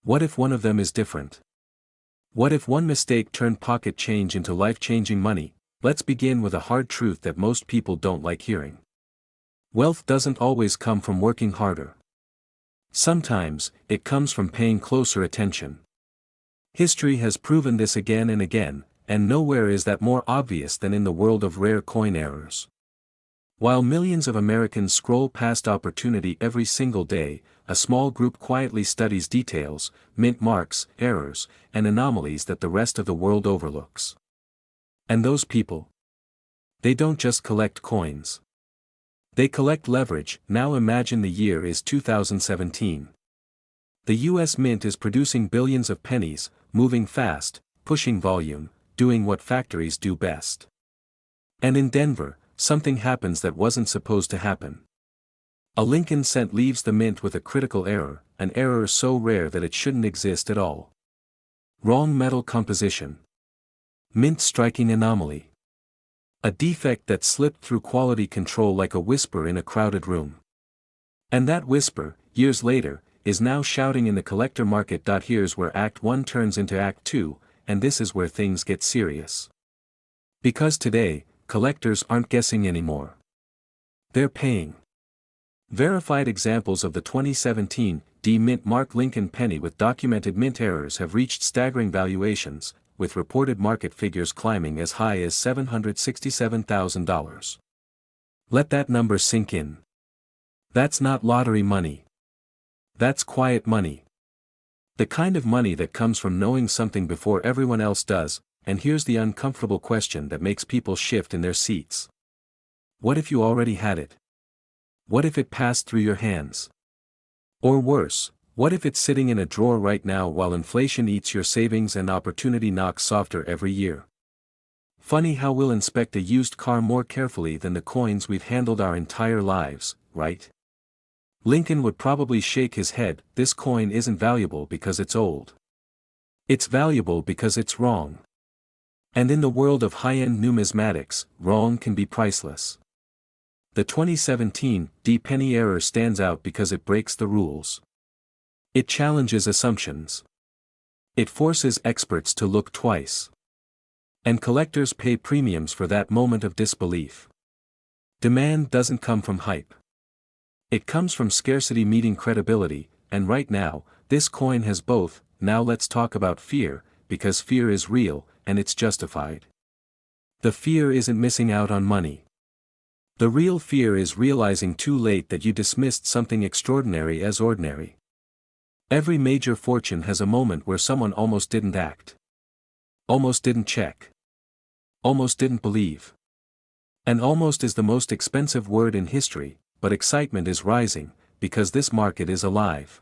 What if one of them is different? What if one mistake turned pocket change into life-changing money? Let's begin with a hard truth that most people don't like hearing. Wealth doesn't always come from working harder. Sometimes, it comes from paying closer attention. History has proven this again and again, and nowhere is that more obvious than in the world of rare coin errors. While millions of Americans scroll past opportunity every single day, a small group quietly studies details, mint marks, errors, and anomalies that the rest of the world overlooks. And those people? They don't just collect coins. They collect leverage. Now imagine the year is 2017. The US Mint is producing billions of pennies, moving fast, pushing volume, doing what factories do best. And in Denver, something happens that wasn't supposed to happen. A Lincoln cent leaves the mint with a critical error, an error so rare that it shouldn't exist at all. Wrong metal composition. Mint striking anomaly. A defect that slipped through quality control like a whisper in a crowded room. And that whisper, years later, is now shouting in the collector market. Here's where Act 1 turns into Act 2, and this is where things get serious. Because today, collectors aren't guessing anymore. They're paying. Verified examples of the 2017 D-Mint mark Lincoln penny with documented mint errors have reached staggering valuations, with reported market figures climbing as high as $767,000. Let that number sink in. That's not lottery money. That's quiet money. The kind of money that comes from knowing something before everyone else does. And here's the uncomfortable question that makes people shift in their seats. What if you already had it? What if it passed through your hands? Or worse, what if it's sitting in a drawer right now while inflation eats your savings and opportunity knocks softer every year? Funny how we'll inspect a used car more carefully than the coins we've handled our entire lives, right? Lincoln would probably shake his head. This coin isn't valuable because it's old. It's valuable because it's wrong. And in the world of high-end numismatics, wrong can be priceless. The 2017 D-Penny error stands out because it breaks the rules. It challenges assumptions. It forces experts to look twice. And collectors pay premiums for that moment of disbelief. Demand doesn't come from hype. It comes from scarcity meeting credibility, and right now, this coin has both. Now let's talk about fear, because fear is real, and it's justified. The fear isn't missing out on money. The real fear is realizing too late that you dismissed something extraordinary as ordinary. Every major fortune has a moment where someone almost didn't act. Almost didn't check. Almost didn't believe. And almost is the most expensive word in history, but excitement is rising, because this market is alive.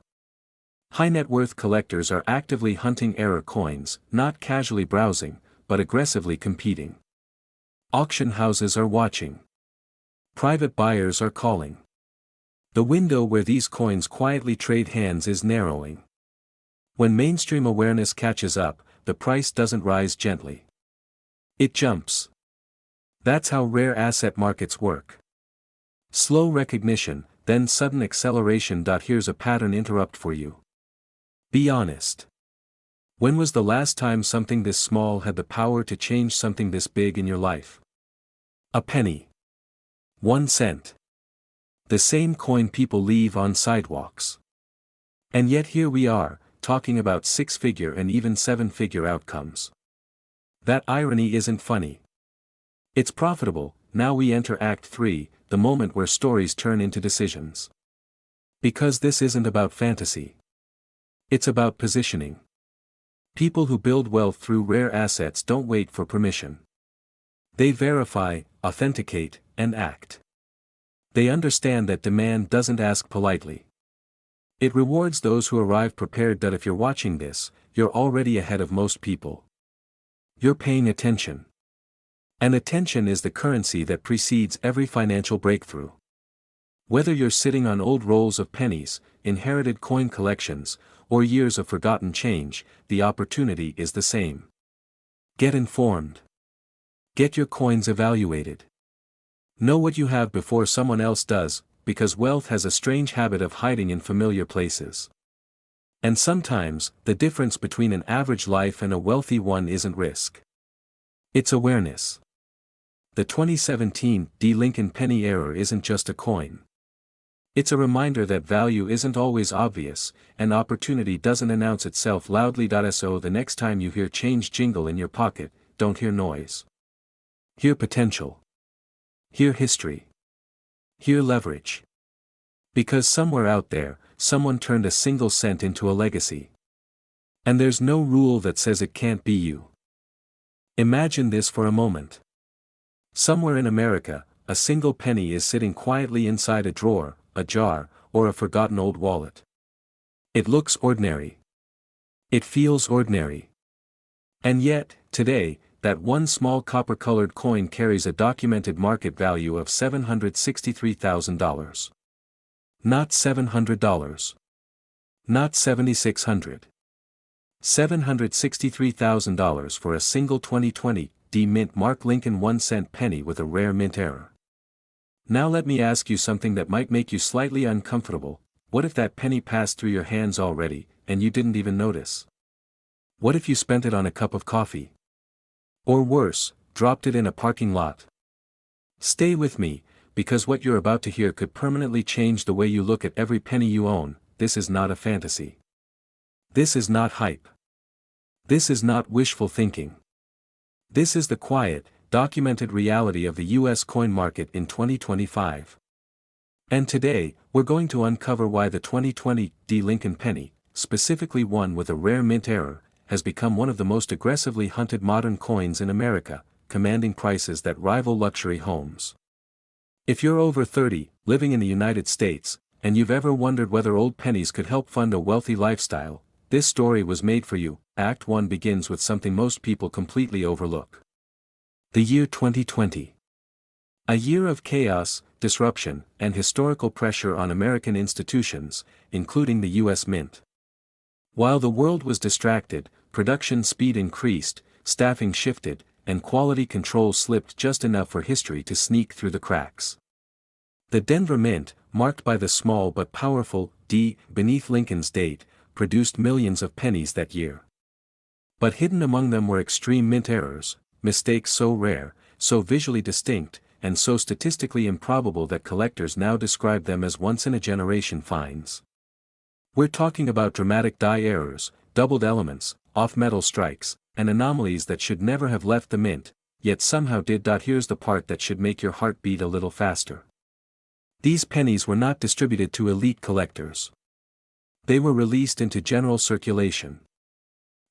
High net worth collectors are actively hunting error coins, not casually browsing, but aggressively competing. Auction houses are watching. Private buyers are calling. The window where these coins quietly trade hands is narrowing. When mainstream awareness catches up, the price doesn't rise gently. It jumps. That's how rare asset markets work. Slow recognition, then sudden acceleration. Here's a pattern interrupt for you. Be honest. When was the last time something this small had the power to change something this big in your life? A penny. 1 cent. The same coin people leave on sidewalks. And yet here we are, talking about 6-figure and even 7-figure outcomes. That irony isn't funny. It's profitable. Now we enter Act 3, the moment where stories turn into decisions. Because this isn't about fantasy. It's about positioning. People who build wealth through rare assets don't wait for permission. They verify, authenticate, and act. They understand that demand doesn't ask politely. It rewards those who arrive prepared. That if you're watching this, you're already ahead of most people. You're paying attention. And attention is the currency that precedes every financial breakthrough. Whether you're sitting on old rolls of pennies, inherited coin collections, or years of forgotten change, the opportunity is the same. Get informed. Get your coins evaluated. Know what you have before someone else does, because wealth has a strange habit of hiding in familiar places. And sometimes, the difference between an average life and a wealthy one isn't risk. It's awareness. The 2017 D. Lincoln penny error isn't just a coin. It's a reminder that value isn't always obvious, and opportunity doesn't announce itself loudly. So the next time you hear change jingle in your pocket, don't hear noise. Hear potential. Hear history. Hear leverage. Because somewhere out there, someone turned a single cent into a legacy. And there's no rule that says it can't be you. Imagine this for a moment. Somewhere in America, a single penny is sitting quietly inside a drawer, a jar, or a forgotten old wallet. It looks ordinary. It feels ordinary. And yet, today, that one small copper-colored coin carries a documented market value of $763,000. Not $700. Not $7,600. $763,000 for a single 2020 D. Mint Mark Lincoln 1-cent penny with a rare mint error. Now let me ask you something that might make you slightly uncomfortable. What if that penny passed through your hands already, and you didn't even notice? What if you spent it on a cup of coffee? Or worse, dropped it in a parking lot? Stay with me, because what you're about to hear could permanently change the way you look at every penny you own. This is not a fantasy. This is not hype. This is not wishful thinking. This is the quiet, documented reality of the U.S. coin market in 2025. And today, we're going to uncover why the 2020 D. Lincoln penny, specifically one with a rare mint error, has become one of the most aggressively hunted modern coins in America, commanding prices that rival luxury homes. If you're over 30, living in the United States, and you've ever wondered whether old pennies could help fund a wealthy lifestyle, this story was made for you. Act 1 begins with something most people completely overlook. The year 2020. A year of chaos, disruption, and historical pressure on American institutions, including the U.S. Mint. While the world was distracted, production speed increased, staffing shifted, and quality control slipped just enough for history to sneak through the cracks. The Denver Mint, marked by the small but powerful D beneath Lincoln's date, produced millions of pennies that year. But hidden among them were extreme mint errors, mistakes so rare, so visually distinct, and so statistically improbable that collectors now describe them as once-in-a-generation finds. We're talking about dramatic die errors, doubled elements, off-metal strikes, and anomalies that should never have left the mint, yet somehow did. Here's the part that should make your heart beat a little faster. These pennies were not distributed to elite collectors. They were released into general circulation.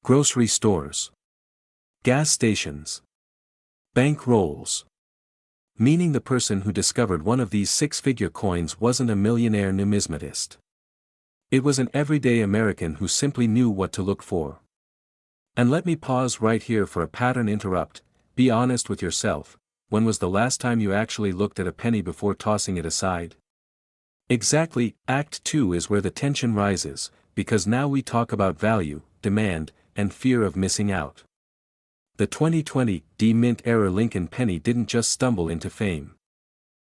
Grocery stores. Gas stations. Bank rolls. Meaning the person who discovered one of these six-figure coins wasn't a millionaire numismatist. It was an everyday American who simply knew what to look for. And let me pause right here for a pattern interrupt. Be honest with yourself. When was the last time you actually looked at a penny before tossing it aside? Exactly, Act 2 is where the tension rises, because now we talk about value, demand, and fear of missing out. The 2020 D-Mint era Lincoln penny didn't just stumble into fame.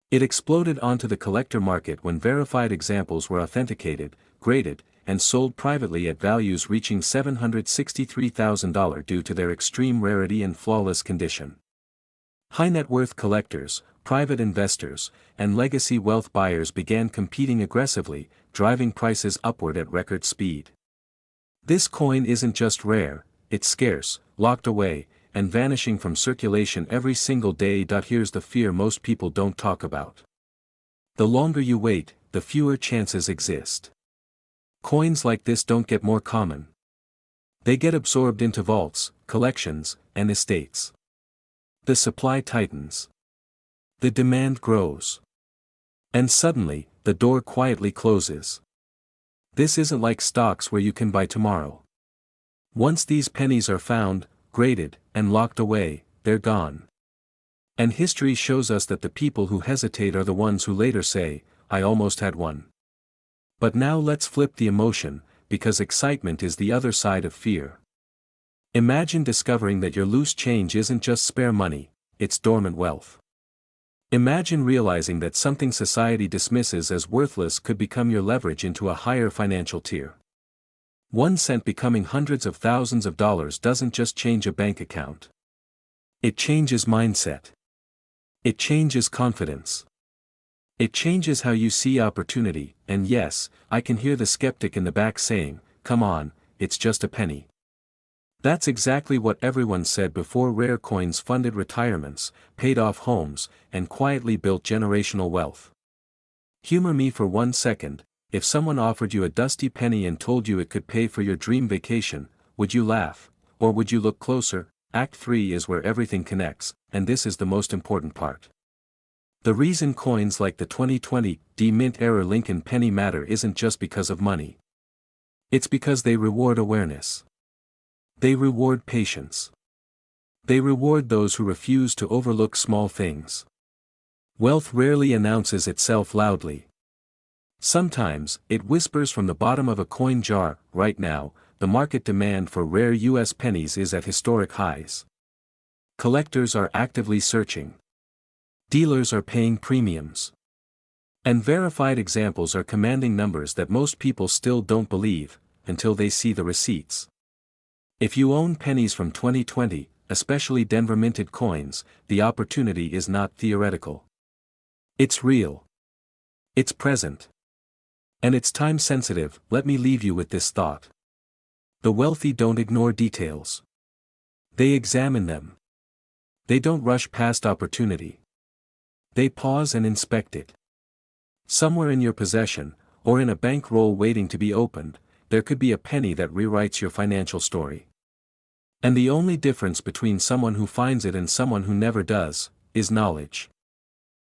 It exploded onto the collector market when verified examples were authenticated, graded, and sold privately at values reaching $763,000 due to their extreme rarity and flawless condition. High-net-worth collectors, private investors, and legacy wealth buyers began competing aggressively, driving prices upward at record speed. This coin isn't just rare, it's scarce, locked away, and vanishing from circulation every single day. Here's the fear most people don't talk about. The longer you wait, the fewer chances exist. Coins like this don't get more common. They get absorbed into vaults, collections, and estates. The supply tightens. The demand grows. And suddenly, the door quietly closes. This isn't like stocks where you can buy tomorrow. Once these pennies are found, graded, and locked away, they're gone. And history shows us that the people who hesitate are the ones who later say, "I almost had one." But now let's flip the emotion, because excitement is the other side of fear. Imagine discovering that your loose change isn't just spare money, it's dormant wealth. Imagine realizing that something society dismisses as worthless could become your leverage into a higher financial tier. 1 cent becoming hundreds of thousands of dollars doesn't just change a bank account. It changes mindset. It changes confidence. It changes how you see opportunity, and yes, I can hear the skeptic in the back saying, "Come on, it's just a penny." That's exactly what everyone said before rare coins funded retirements, paid off homes, and quietly built generational wealth. Humor me for 1 second. If someone offered you a dusty penny and told you it could pay for your dream vacation, would you laugh, or would you look closer? Act 3 is where everything connects, and this is the most important part. The reason coins like the 2020 D-Mint era Lincoln penny matter isn't just because of money. It's because they reward awareness. They reward patience. They reward those who refuse to overlook small things. Wealth rarely announces itself loudly. Sometimes, it whispers from the bottom of a coin jar. Right now, the market demand for rare U.S. pennies is at historic highs. Collectors are actively searching. Dealers are paying premiums. And verified examples are commanding numbers that most people still don't believe, until they see the receipts. If you own pennies from 2020, especially Denver minted coins, the opportunity is not theoretical. It's real. It's present. And it's time sensitive. Let me leave you with this thought. The wealthy don't ignore details. They examine them. They don't rush past opportunity. They pause and inspect it. Somewhere in your possession, or in a bankroll waiting to be opened, there could be a penny that rewrites your financial story. And the only difference between someone who finds it and someone who never does, is knowledge.